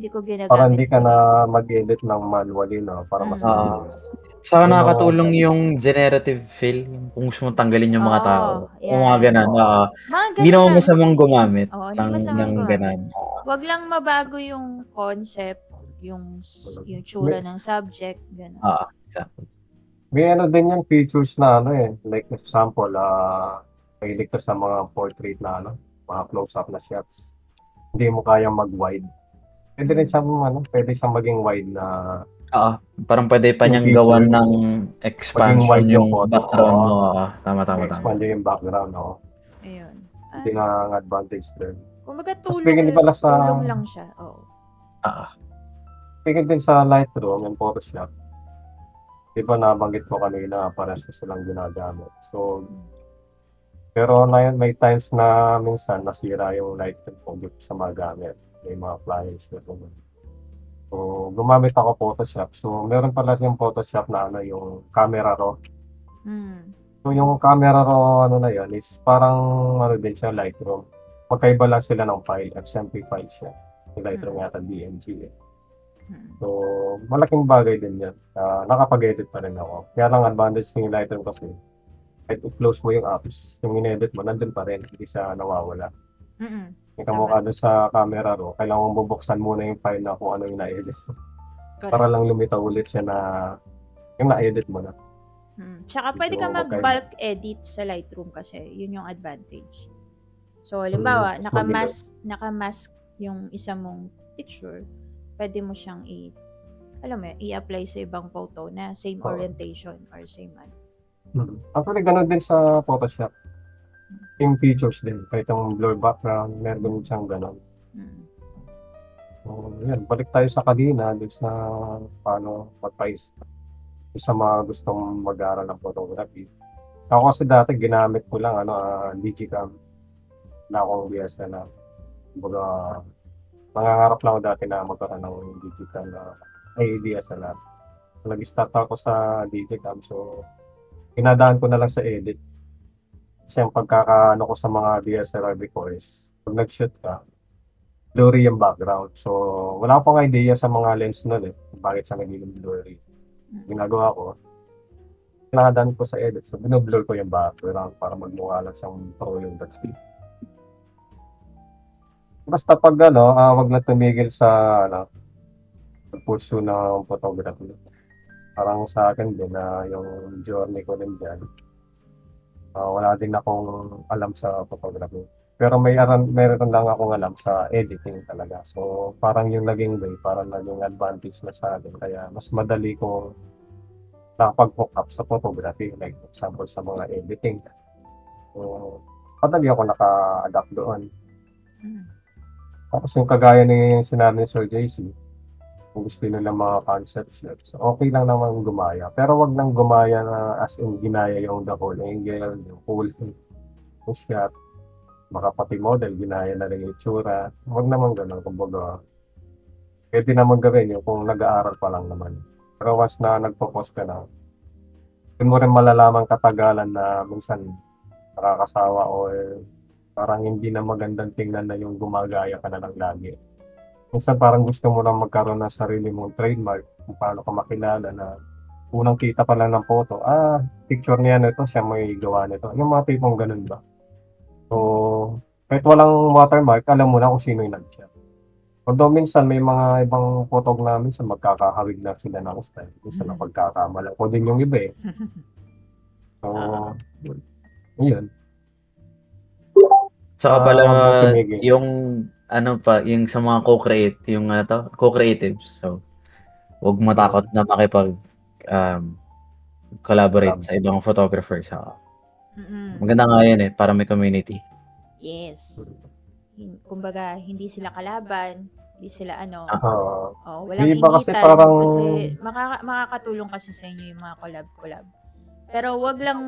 ginagamit. Para hindi ka na mag-edit ng manually, no? Para mas mabilis. Saka nakakatulong yung generative fill, kung gusto mong tanggalin yung mga tao. Kung mga ganun. Hindi naman masamang gumamit ng ganun. Wag lang mabago yung concept, yung tsura ng subject, gano'n. Exactly. May din yan, features na like example, mahilig ka sa mga portrait na mga close-up na shots. Hindi mo kayang mag-wide. Pwede rin siyang, pwede siyang maging wide na parang pwede pa niyang gawan ng expansion yung background mo. Tama. expand yung background, Ayun. Hindi na ang advantage din. Kumbaga Speaking pala tulong lang siya. Oo. Speaking din sa Lightroom and Photoshop, di ba nabanggit ko kanina, parehas ko silang ginagamit. So, pero may times na minsan nasira yung Lightroom ko sa mga gamit. May mga flyers na ito. So, gumamit ako Photoshop. So, meron pala yung Photoshop na yung camera raw. So, yung camera raw, na yan, is parang din siya, Lightroom. Magkaiba lang sila ng file, XMP file siya. Yung Lightroom yata DNG. So, malaking bagay din yan. Nakapag-edit pa rin ako. Kaya lang advantage ng Lightroom kasi, kahit i-close mo yung apps, yung in-edit mo, nandun pa rin. Hindi siya nawawala. Yung kamukha doon sa camera ro, kailangan mong bubuksan muna yung file na kung ano yung na-edit. Para lang lumitaw ulit siya na yung na-edit mo na. Tsaka pwede ka mag-bulk edit sa Lightroom kasi yun yung advantage. So, halimbawa, naka-mask yung isa mong picture, pwede mo siyang i-apply sa ibang photo na same orientation or same ano. Actually, ganun din sa Photoshop. Same features din. Kahit yung blur background, meron din siyang ganun. So, yan. Balik tayo sa kanina, dun sa paano mag-price sa mga gustong mag-aaral ng photography. Ako kasi dati, ginamit ko lang Digicam. Na akong DSLR. Kumbaga, nangangarap lang ako dati na magkaroon ng digital DSLR. So, nag-start ako sa Digicam. So, inadaan ko na lang sa edit. Kasi ang pagkakaano ko sa mga DSLR before is, pag nag-shoot ka, blurry yung background. So, wala akong idea sa mga lens nun bakit siya nagiging blurry. Ginagawa ko, inadaan ko sa edit. So, binoblur ko yung background para magmukha lang siyang pro yung touchscreen. Basta pag wag na tumigil sa pagpursue ng photography. Parang sa akin din yung journey ko din dyan. Wala din akong alam sa photography. Pero meron lang akong alam sa editing talaga. So, parang yung naging way, parang naging advantage na sa akin. Kaya mas madali ko nakapag-hook up sa photography. Like, for example, sa mga editing. So, madali ako naka-adapt doon. Tapos yung kagaya ni sinabi ni Sir JC, kung gusto nila mga concept shots, okay lang naman gumaya. Pero wag nang gumaya na as in ginaya yung The Whole Angel, yung full shot, baka pati model, ginaya na rin yung itsura. Wag naman ganun, kumbaga, pwede naman gawin yung kung nag-aaral pa lang naman. Pero once na nagpo-post ka na, doon mo rin malalaman katagalan na minsan nakakasawa o parang hindi na magandang tingnan na yung gumagaya ka na lang lagi. Minsan parang gusto mo na magkaroon ng sarili mong trademark kung paano ka makilala na unang kita pa lang ng photo, picture niya nito, siya may gawa nito. Yung mga tipong ganun ba? So, kahit walang watermark, alam mo na kung sino yung nag-chat. Although minsan may mga ibang photog na minsan magkakahawig na sila ng style. Minsan na pagkakamala ko din yung iba eh. So, yun. Saka pala tumigil. yung ano pa, yung sa mga co-creatives. So, huwag matakot na makipag collaborate sa ibang photographers. Maganda nga yun para may community. Yes. Kumbaga, hindi sila kalaban, hindi sila walang Yung iba kasi initan parang- kasi makakatulong kasi sa inyo yung mga collab. Pero wag lang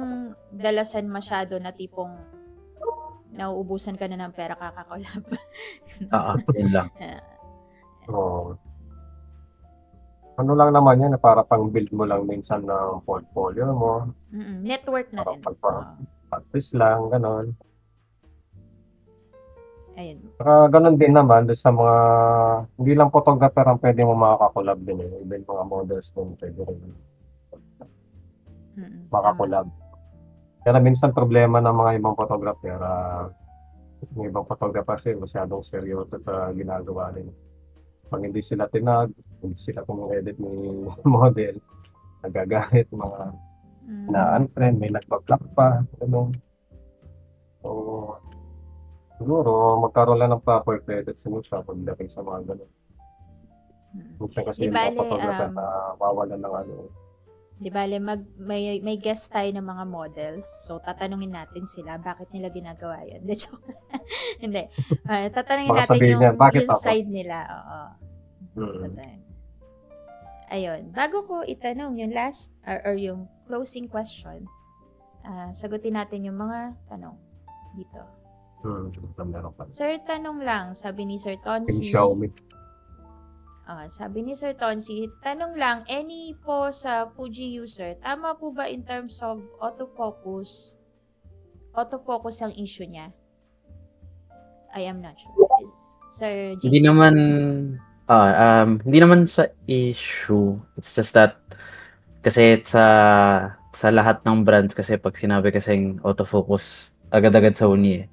dalasan masyado na tipong nauubusan ka na ng pera kakakolab. Yun lang. Ano lang naman yan, para pang build mo lang minsan ng portfolio mo. Network na rin. Practice lang, ganon. Ayun. Saka ganon din naman doon sa mga, hindi lang photographer ang pwede mo makakakolab din eh. Even mga models din pwede rin makakolab. Kaya minsan problema ng mga ibang photographer, yung ibang photographer kasi masyadong seryoso sa ginagawa nila. Pag hindi sila tinag, hindi sila kung-edit ni model, nagagalit, mga na-unfriend, may nagpa-block pa, gano'n. So, siguro, magkaroon lang ng proper credit sa mga pagdating sa mga gano'n. Minsan kasi yung mga photographer na mawalan ng ano. Di bale, may guest tayo ng mga models. So, tatanungin natin sila bakit nila ginagawa yun. De, joke. Hindi. Tatanungin natin yung side nila. Oo. Ayun. Bago ko itanong yung last or yung closing question, sagutin natin yung mga tanong dito. Sir, tanong lang, sabi ni Sir Tonsi. Sabi ni Sir Tonsi, tanong lang, any po sa Fuji user, tama po ba in terms of autofocus? Autofocus ang issue niya? I am not sure. Sir JC. Hindi naman sa issue. It's just that kasi sa lahat ng brands kasi pag sinabi kasing autofocus agad-agad sa uni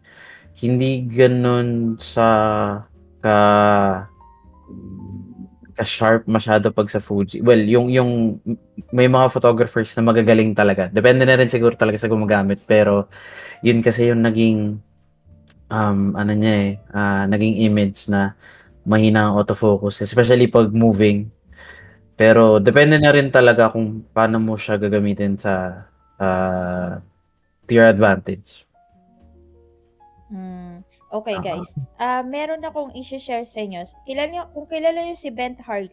hindi ganun sa ka-sharp masyado pag sa Fuji. Well, yung may mga photographers na magagaling talaga. Depende na rin siguro talaga sa gumagamit. Pero, yun kasi yung naging naging image na mahina ang autofocus. Especially pag moving. Pero, depende na rin talaga kung paano mo siya gagamitin sa to your advantage. Okay, guys. Meron akong i-share sa inyo. Kung kilala niyo si Bent Hartley?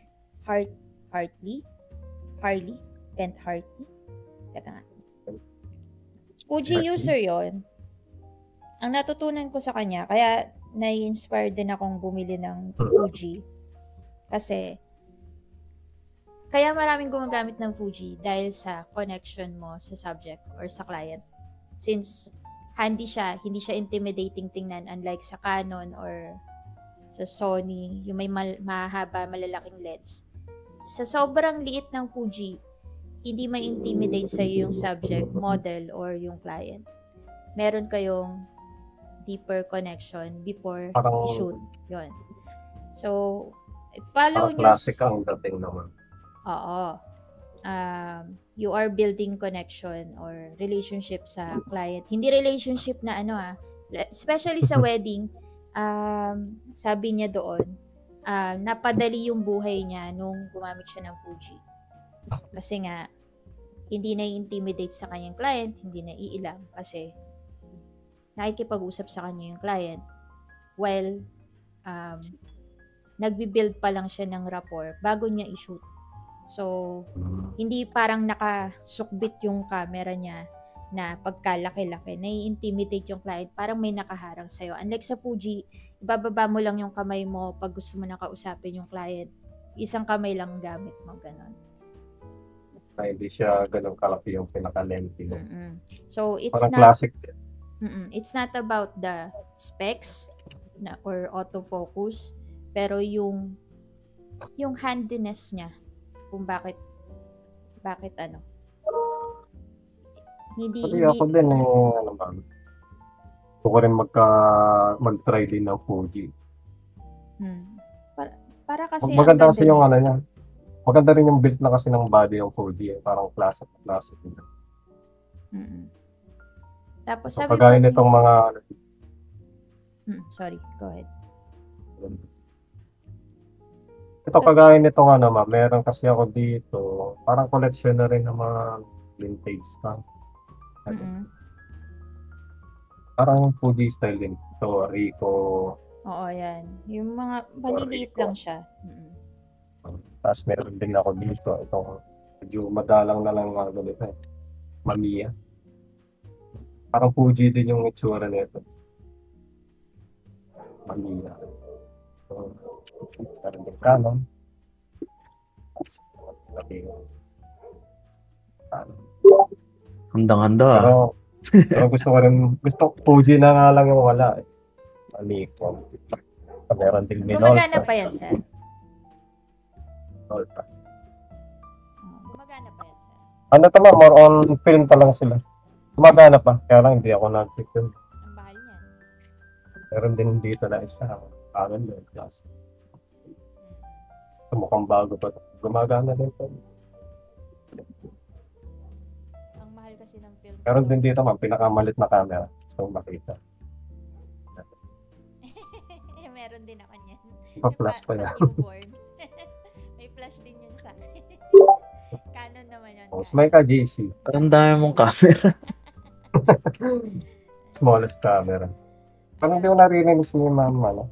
Bent Hartley? Teka nga. Fuji user yon. Ang natutunan ko sa kanya, kaya nai-inspire din akong bumili ng Fuji. Kasi, kaya maraming gumagamit ng Fuji dahil sa connection mo sa subject or sa client. Since hindi siya intimidating tingnan unlike sa Canon or sa Sony, yung may mahaba, malalaking lens. Sa sobrang liit ng Fuji, hindi ma-intimidate sa yung subject, model, or yung client. Meron kayong deeper connection before i-shoot. Yun. So, follow nyo. Classic ang dating naman. Oo. You are building connection or relationship sa client. Hindi relationship na especially sa wedding, sabi niya doon, napadali yung buhay niya nung gumamit siya ng Fuji. Kasi nga, hindi na i-intimidate sa kanyang client, hindi na iilang kasi nakikipag-usap sa kanya yung client while nagbi-build pa lang siya ng rapport bago niya i-shoot. So, hindi parang nakasukbit yung camera niya na pagkalaki-laki, nai-intimidate yung client, parang may nakaharang sa'yo. Unlike sa Fuji, ibababa mo lang yung kamay mo pag gusto mo na kausapin yung client. Isang kamay lang gamit mo, ganon. Na hindi siya ganun kalaki yung pinaka-lengthy. So, Parang classic. It's not about the specs or autofocus, pero yung handiness niya, kung bakit hindi Ako din gusto ko rin mag-try din ng Fuji. Para kasi maganda kasi yung niya. Maganda rin yung build na kasi ng body yung Fuji. Parang classic. Tapos so, pagkain nitong mga sorry, go ahead. Ito kagaya nitong meron kasi ako dito, parang collection na rin ng mga vintage pa. Parang Fuji style din. Ito, Rico. Oo, yan. Yung mga maliliit lang siya. Tapos meron din ako dito. Itong medyo madalang na lang mga ganito. Mamiya. Parang Fuji din yung itsura nito. Mamiya. So, meron din Canon. Handang-handa. Pero gusto Fuji na nga lang yung wala. Nikon. Meron din Minolta. Gumagana pa yan, sir? Minolta. Gumagana pa yan, sir? More on film talaga sila. Gumagana pa, kaya lang hindi ako nag-check yun. Ang bahal niyan. Meron din dito na isa. Canon din. Mukhang bago pa. Gumagana din po. Ang mahal kasi ng film. Meron din dito pinakamalit na camera. So makita. Meron din naman yan. Pa-flash pa yan. Newborn. May flash din yun sa Canon naman yun. May ka JC. Ang dami mong camera. Smallest camera. Parang hindi ko narinig si ma'am.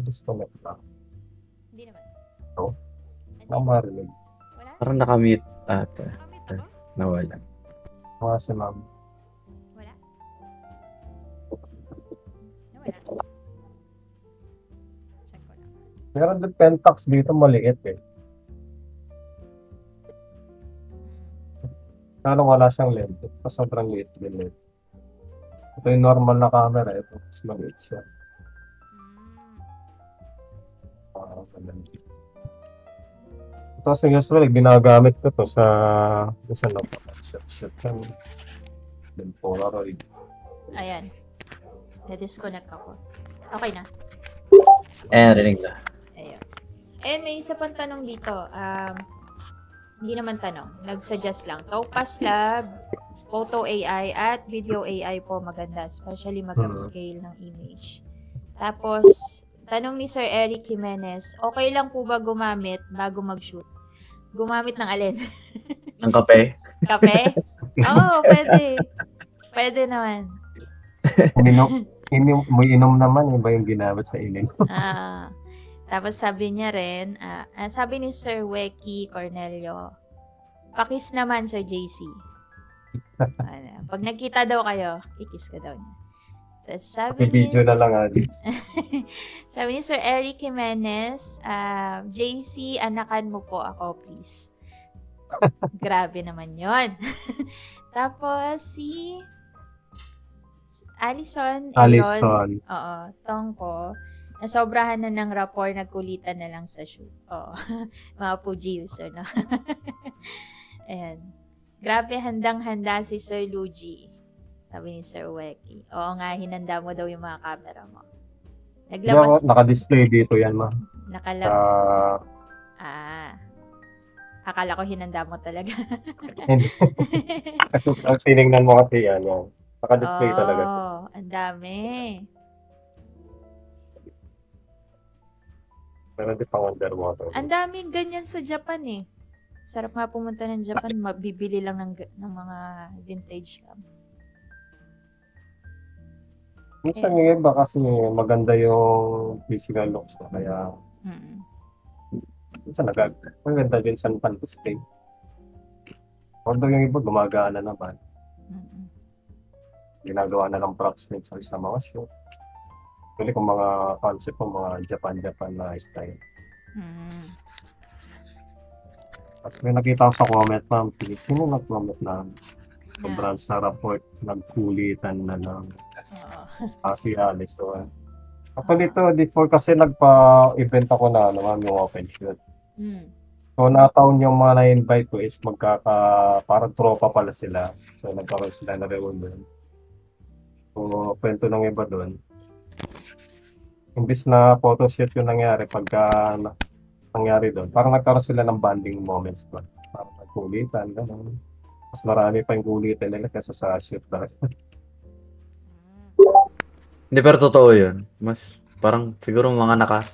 Disconnect pa. Hindi naman. Oo. Marinig. Wala? Parang nakamute ata. Nakamute ako? Nawala. Mga si ma'am. Wala? Nawala? Check ko lang. Meron din Pentax dito maliit eh. Kala wala siyang lens. Ito sobrang liit din eh. Ito yung normal na camera. Ito mas maliit siya. Ito kasi usually ginagamit ko to sa shot kami. Then Polaroid. Ayan. Na-disconnect ako. Okay na. Rinig na. Ayun. And may isa pang tanong dito. Hindi naman tanong. Nag-suggest lang. Topaz Lab, Photo AI, at Video AI po maganda. Especially mag-upscale ng image. Tapos, tanong ni Sir Eric Jimenez, okay lang po ba gumamit bago mag-shoot? Gumamit ng alin? Ng kape? Kape? Oo, pwede. Pwede naman. Inom naman, iba yung ginamit sa ilim. Tapos sabi niya rin, sabi ni Sir Weki Cornelio, pakis naman Sir JC. Pag nagkita daw kayo, ikis ka daw niya. Tapos sabi video na lang sabi ni Sir Eric Jimenez, JC, anakan mo po ako, please. Grabe naman yon. Tapos si Alison. Oo, Tongko. Nasobrahan na ng rapport, nagkulitan na lang sa shoot. Oo. Mga Fuji user, no? Ayan. Grabe, handang-handa si Sir Luigi. Sabi ni Sir Weki. Oo nga, hinanda mo daw yung mga camera mo. Naglabas. Naka-display dito yan, ma. Akala ko hinanda mo talaga. Kasi ang tinignan mo kasi yan. Naka-display talaga siya. Ang dami. Meron din pang underwater. Ang daming ganyan sa Japan eh. Sarap nga pumunta ng Japan, mabibili lang ng mga vintage cam. Minsan yung iba kasi maganda yung physical looks na kaya Mm. minsan maganda din sa pan-display. Although yung iba gumagana naman, Mm. ginagawa na ng props minsan sa mga show. Actually kung mga concept ko, mga Japan na style. Mm. Tapos may nakita ko sa comment, ma'am, sino nag-comment na Yeah. sobrang sa report, nagkulitan na ng Oo. si Alice. So, actually ito, before kasi nagpa-event ako na naman yung open shoot. Mm. So, nataon yung mga na-invite ko is parang tropa pala sila. So, nagkaroon sila na reunion. So, kwento ng iba doon. Imbis na photoshoot yung nangyari, nangyari doon, parang nagkaroon sila ng bonding moments pa. Parang nagkulitan, gano'n. Mas marami pa yung kulitan nila kaysa sa shoot na. Hindi, pero totoo yun. Mas, parang siguro mga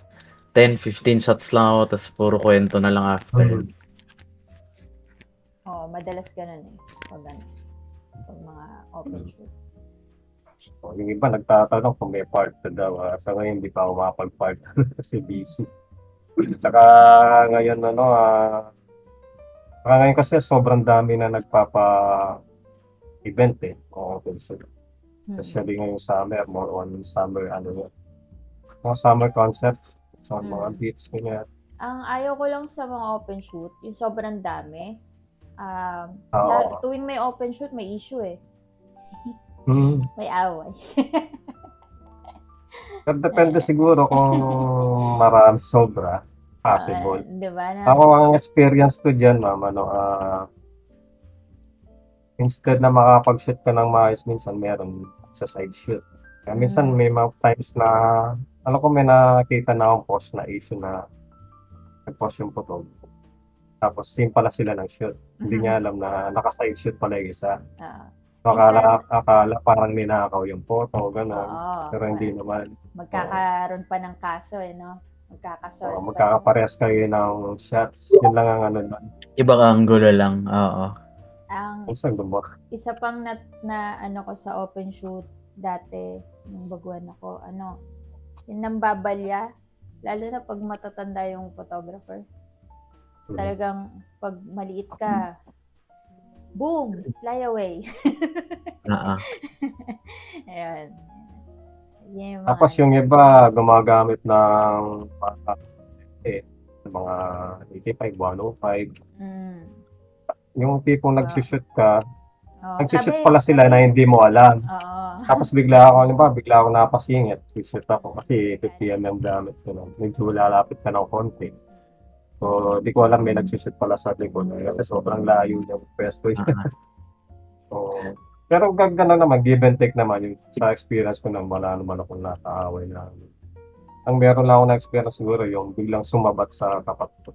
10-15 shots lang ako, tapos puro kwento na lang after. Mhm. Oo, madalas ganun eh. Pag mga open shoot. So, yung iba nagtatanong kung may part na daw. Sa ngayon, hindi pa ako makapag-part kasi busy. Tsaka ngayon, ngayon kasi sobrang dami na nagpapa-event eh. Open shoot. Especially ngayong summer, more on summer, mga summer concept. So, mga beats, ganyan. Ang ayaw ko lang sa mga open shoot, yung sobrang dami. Oo. Tuwing may open shoot, may issue eh. May away. Pero depende siguro kung marami sobra, possible. Diba? Ako, ang experience ko dyan, ma'am, instead na makapag-shoot ka ng maayos, minsan meron sa side shoot. Kaya minsan may mga times na, may nakita na akong post na issue na nag-post yung photo. Tapos same pala sila ng shoot. Hindi niya alam na naka-side shoot pala yung isa. So, akala parang ninakaw yung photo, gano'n. Pero hindi naman. Magkakaroon pa ng kaso eh, no? Magkakaparehas kayo ng shots. Yun lang ang doon. Iba ka ang gulo lang, oo. Isa pang na ko sa open shoot dati, nung baguhan ako, yung nambabalya, lalo na pag matatanda yung photographer. Talagang pag maliit ka, boom, fly away. Ayan. Tapos yung iba gumagamit ng mga 85, 105. Yung tipong nagsushoot ka, nagsushoot pala sila na hindi mo alam. Tapos bigla ako napasingit. Sushoot ako kasi 50mm gamit ko na. Medyo lalapit ka ng konti. So, di ko alam may nagsushoot pala sa likod. Kasi sobrang layo yung pwesto. So, pero gano'n naman, give and take naman. Yung sa experience ko nang wala naman akong nakaaway na. Ang meron lang ako na experience siguro yung biglang sumabat sa tapat ko.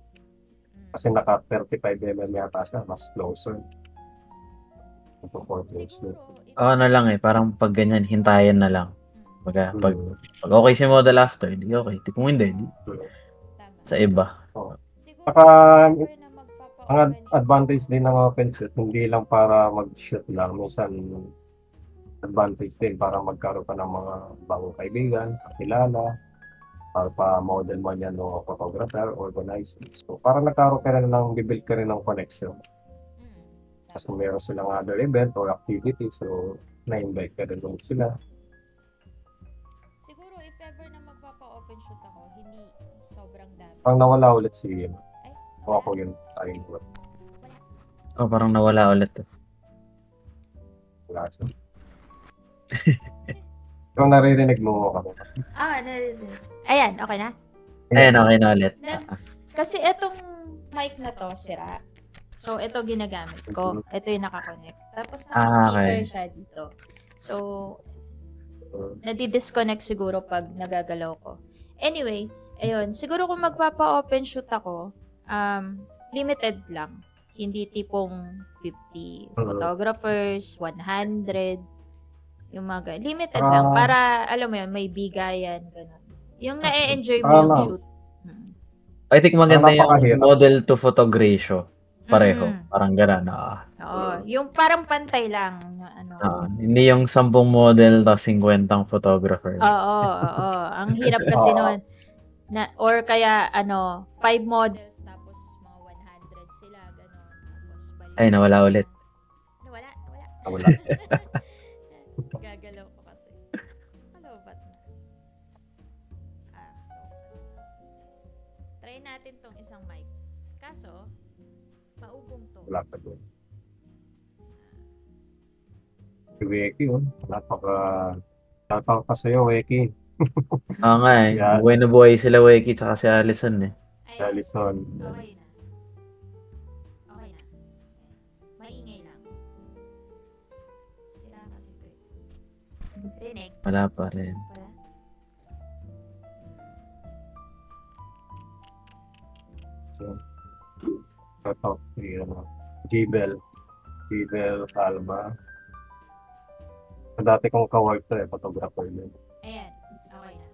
Kasi naka 35mm yata siya, mas closer. Na lang eh, parang pag ganyan, hintayin na lang. Pag okay si model after, hindi okay. Kung hindi, sa iba. Saka, ang advantage din ng open shoot, hindi lang para mag-shoot lang. Minsan, advantage din para magkaroon ka ng mga bagong kaibigan, kakilala, para pa-model mo yan o photographer, organizer. So, para nagkaroon ka rin bibuild ka rin ng connection. Kasi meron silang other event or activity, so na-invite ka rin ulit sila. Siguro, if ever na magpapa-open shoot ako, hindi sobrang dami. Parang nawala ulit si ako yun sa akin. Parang nawala ulit. Wala siya. Yung naririnig mo kami. Naririnig. Ayan, okay na? Ayan, okay na ulit. Kasi itong mic na to, sira. So, ito ginagamit ko. Ito yung nakakonect. Tapos, naka-speaker siya dito. So, nadi-disconnect siguro pag nagagalaw ko. Anyway, ayun. Siguro kung magpapa-open shoot ako, limited lang. Hindi tipong 50 photographers, 100, yung mga limited lang. Para, alam mo yun, may bigayan, gano'n. Yung na-enjoy mo yung shoot. I think maganda yung model to photog ratio. pareho. Mm. Parang gano'n. Oo, yung parang pantay lang. Hindi yung 10 model tapos 50 photographer. Oo. Ang hirap kasi noon. Or kaya 5 models tapos mga 100 sila ganon. Tapos balik. Ay, nawala ulit. Wala. Wala. Gagalaw ko kasi. Kalobat na. Try natin tong isang mic. Kaso, maugong to. Wala pa doon. Si Weki, Napaka pa sa'yo, Weki. Oo nga eh. Yeah. Buhay na buhay sila Weki tsaka si Allison eh. Si Allison. Okay na. Maingay lang. Sila kasi ito eh. Rinig. Wala pa rin. Wala. Ito, si Jibel Palma. Dati kong ka-work to photographer din. Ayan. Okay na.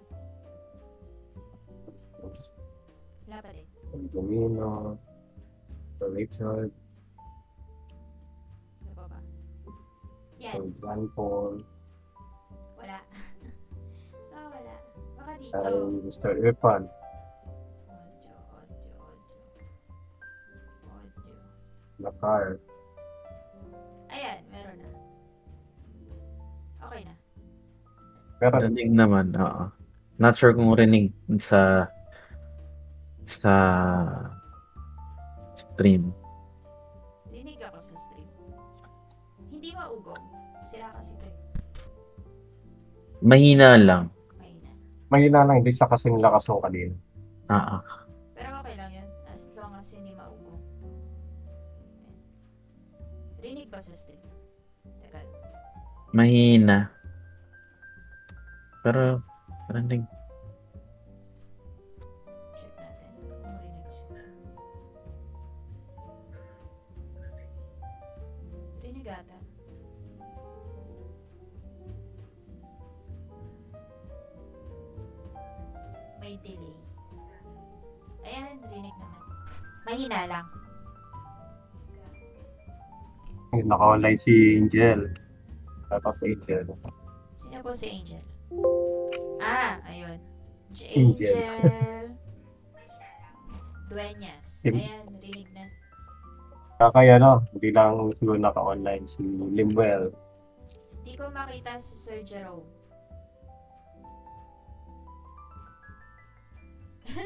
Wala pa din. Domino, Richard, Ano pa ba? Yan. John Paul, Wala. Wala. Baka dito. and Mr. Irfan. Audio. Nakar. Ayan, meron na. Okay na. Pero Rinig naman, oo. Not sure kung rinig sa stream. Rinig ako sa stream. Hindi maugong. Sila kasi ito eh. Mahina lang. Mahina. mahina lang, hindi siya kasing lakas ng kanina. Pero okay lang yun. As long as hindi maugong. Ayan. Rinig ba sa stream? Teka. Mahina. Pero, rinig. Check natin kung rinig. Rinig ata. May delay. Ayan, rinig naman. Mahina lang. Naka-online si Angel. Tapos si Angel. Sino po si Angel? Ayun. Angel. Dueñas. Sim- Ayan, rinig na. Kaya hindi lang siguro naka-online si Limwell. Di ko makita si Sir Jerome.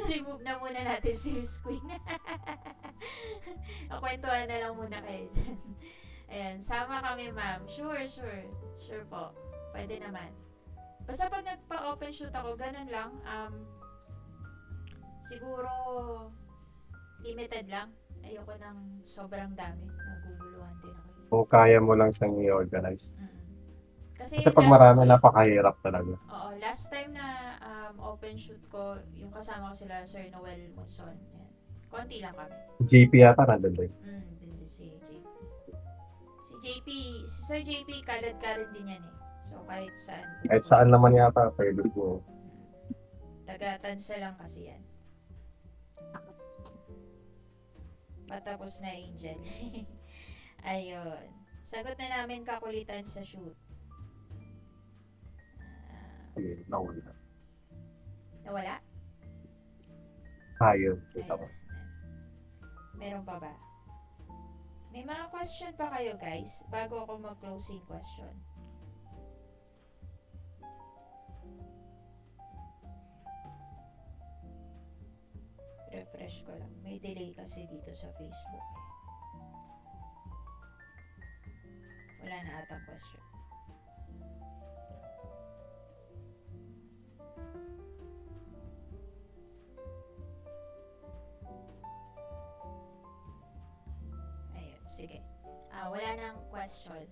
Remove na muna natin si Miss Queen. Kwentuhan na lang muna kayo dyan. Ayan, sama kami ma'am. Sure. Sure po. Pwede naman. Basta pag nagpa-open shoot ako, ganun lang. Siguro limited lang. Ayoko ng sobrang dami. Naguguluhan din ako. Kung kaya mo lang siyang i-organize. Kasi Kasi pag marami, napakahirap talaga. Oo, last time na open shoot ko, yung kasama ko sila Sir Noel Monson. Yan. Konti lang kami. JP yata nandun din. Din si JP. Si Sir JP, kalat-kalat din yan eh. So, kahit saan. Kahit saan naman yata, pwede mo. Taga-Tansa lang kasi yan. Patapos na Angel. Ayun. Sagot na namin kakulitan sa shoot. Ayun, nawala. Nawala? Ayun, kita ko. Meron pa ba? May mga question pa kayo guys bago ako mag-closing question. Refresh ko lang. May delay kasi dito sa Facebook. Wala na atang question. Ayun, sige. Wala nang question.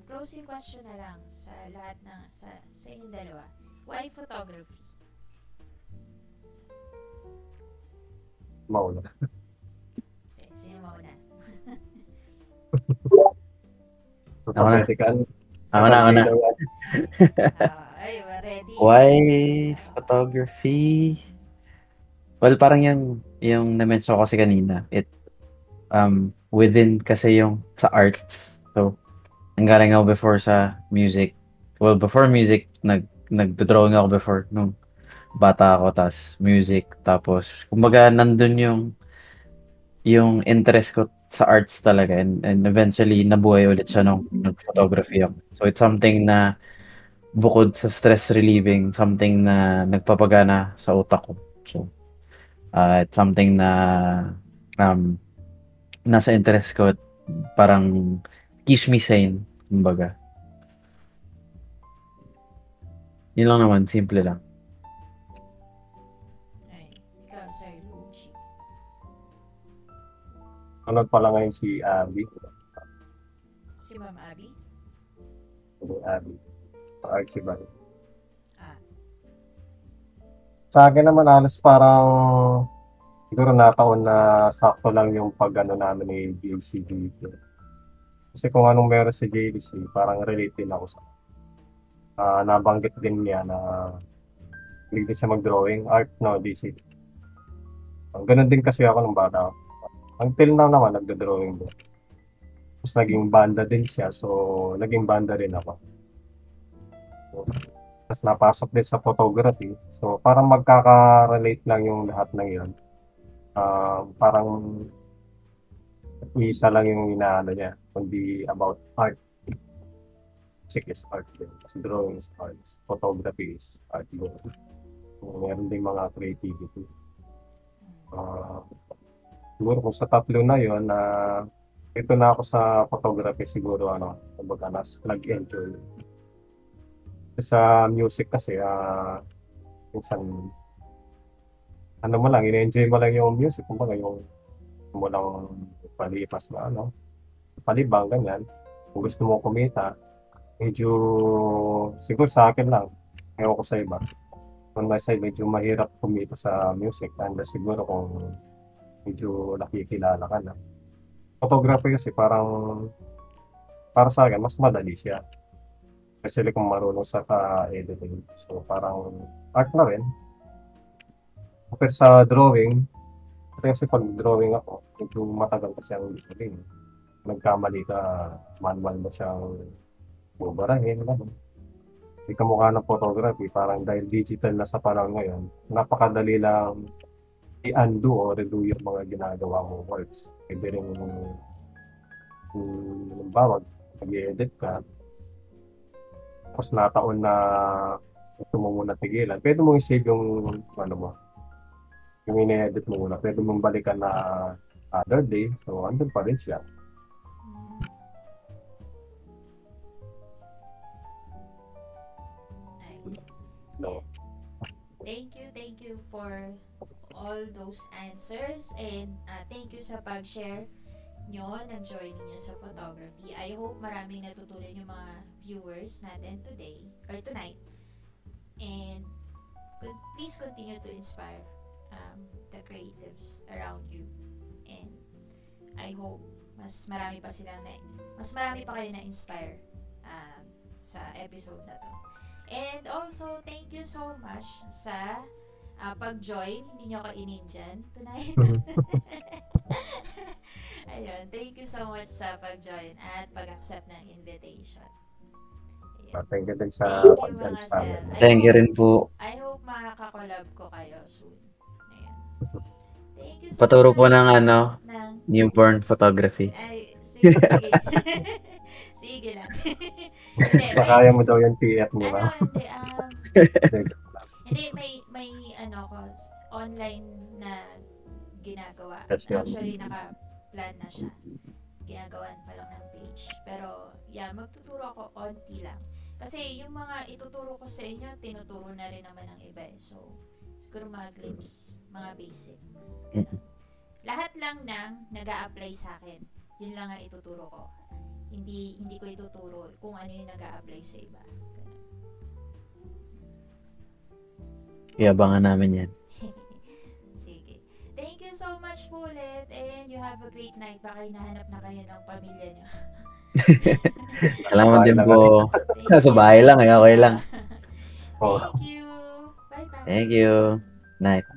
Closing question na lang sa lahat ng sa inyong dalawa. Why photography? Mauna. Sino mauna? Alphabetical. Ako na. Ay, we're ready. Why photography? Well, parang yung na-mention ko kasi kanina. within kasi yung sa arts. So, nanggaling ako before sa music. Well, before music, nagdo-drawing ako before nung bata ako, tas music, tapos kumbaga nandun yung interest ko sa arts talaga, and eventually nabuhay ulit siya nung nag-photography ako. So it's something na bukod sa stress relieving, something na nagpapagana sa utak ko. So it's something na nasa interest ko, at parang keeps me sane, kumbaga. Yun lang naman, simple lang. Ay, ikaw, Sir Luigi. Ano pala ngayon si Abby? Si Ma'am Abby? Abby. Archibald. Ah, Sa akin naman, alas parang siguro nataon na sakto lang yung pag-ano namin ni JC dito. Kasi kung anong meron si JC, parang relate din ako sa nabanggit din niya na hindi din siya mag-drawing. Art, no, DC. Ganun din kasi ako nung bata. Until now naman, nagdo-drawing din. Tapos naging banda din siya, so naging banda rin ako. So, tapos napasok din sa photography. So parang magkaka-relate lang yung lahat ng yun. Parang isa lang yung inaano niya, kundi about art. Music is art din. Kasi drawing is art. Photography is art din. So, meron din mga creativity. Siguro kung sa tatlo na yun, ito na ako sa photography siguro, kumbaga nag-enjoy. Sa music kasi, minsan, mo lang, in-enjoy mo lang yung music, kumbaga yung mo lang palipas na palibang, ganyan. Kung gusto mo kumita, medyo, siguro sa akin lang, ewan ko sa iba. On my side, medyo mahirap kumita sa music, unless siguro kung medyo nakikilala ka na. Photography kasi parang, para sa akin, mas madali siya. Especially kung marunong sa editing. So parang art na rin. Pero sa drawing, kasi pag drawing ako, medyo matagal kasi ang drawing. Nagkamali ka, manual mo siyang bubarahin. Hindi ka mukha ng photography, parang dahil digital na sa panahon ngayon, napakadali lang i-undo o redo yung mga ginagawa mo works. Pwede rin yung bawag, mag-i-edit ka, tapos nataon na gusto mo muna tigilan, pwede mong i-save yung yung ine-edit mo muna, pwede mong balikan na other day, so andun pa rin siya. nice. No. Thank you for all those answers, and thank you sa pag-share nyo ng joy ninyo sa photography. I hope maraming natutunan yung mga viewers natin today or tonight, and please continue to inspire the creatives around you, and I hope mas marami pa kayo na-inspire sa episode na to. And also, thank you so much sa pag-join. Hindi nyo ako in-dyan tonight. Ayun, thank you so much sa pag-join at pag-accept ng invitation. Ayun. Thank you din sa Thank you, pag-join mga sa sir. amin. Thank you rin po. I hope makakakolab ko kayo soon. Ayun. Thank you so Paturo po much. ng Ng, newborn photography. ay, sige. Sige lang. Hindi, Sa kaya mo daw yung TF mo, ano, ha? hindi, may ko, online na ginagawa. That's good. Actually, naka-plan na siya. Ginagawan pa lang ng page. Pero, magtuturo ako onti lang. Kasi yung mga ituturo ko sa inyo, tinuturo na rin naman ng iba eh. So, siguro mga glimpse, mga basics. Ganun. Lahat lang ng nag-a-apply sa akin. Yun lang ang ituturo ko. Hindi ko ituturo kung ano yung nag-a-apply sa iba. Ganun. Iabangan namin yan. Sige. Thank you so much po ulit, and you have a great night. Baka hinahanap na kayo ng pamilya nyo. Salamat din po. Thank Sa you. bahay lang, okay lang. Thank you. Bye-bye. Thank you. Night.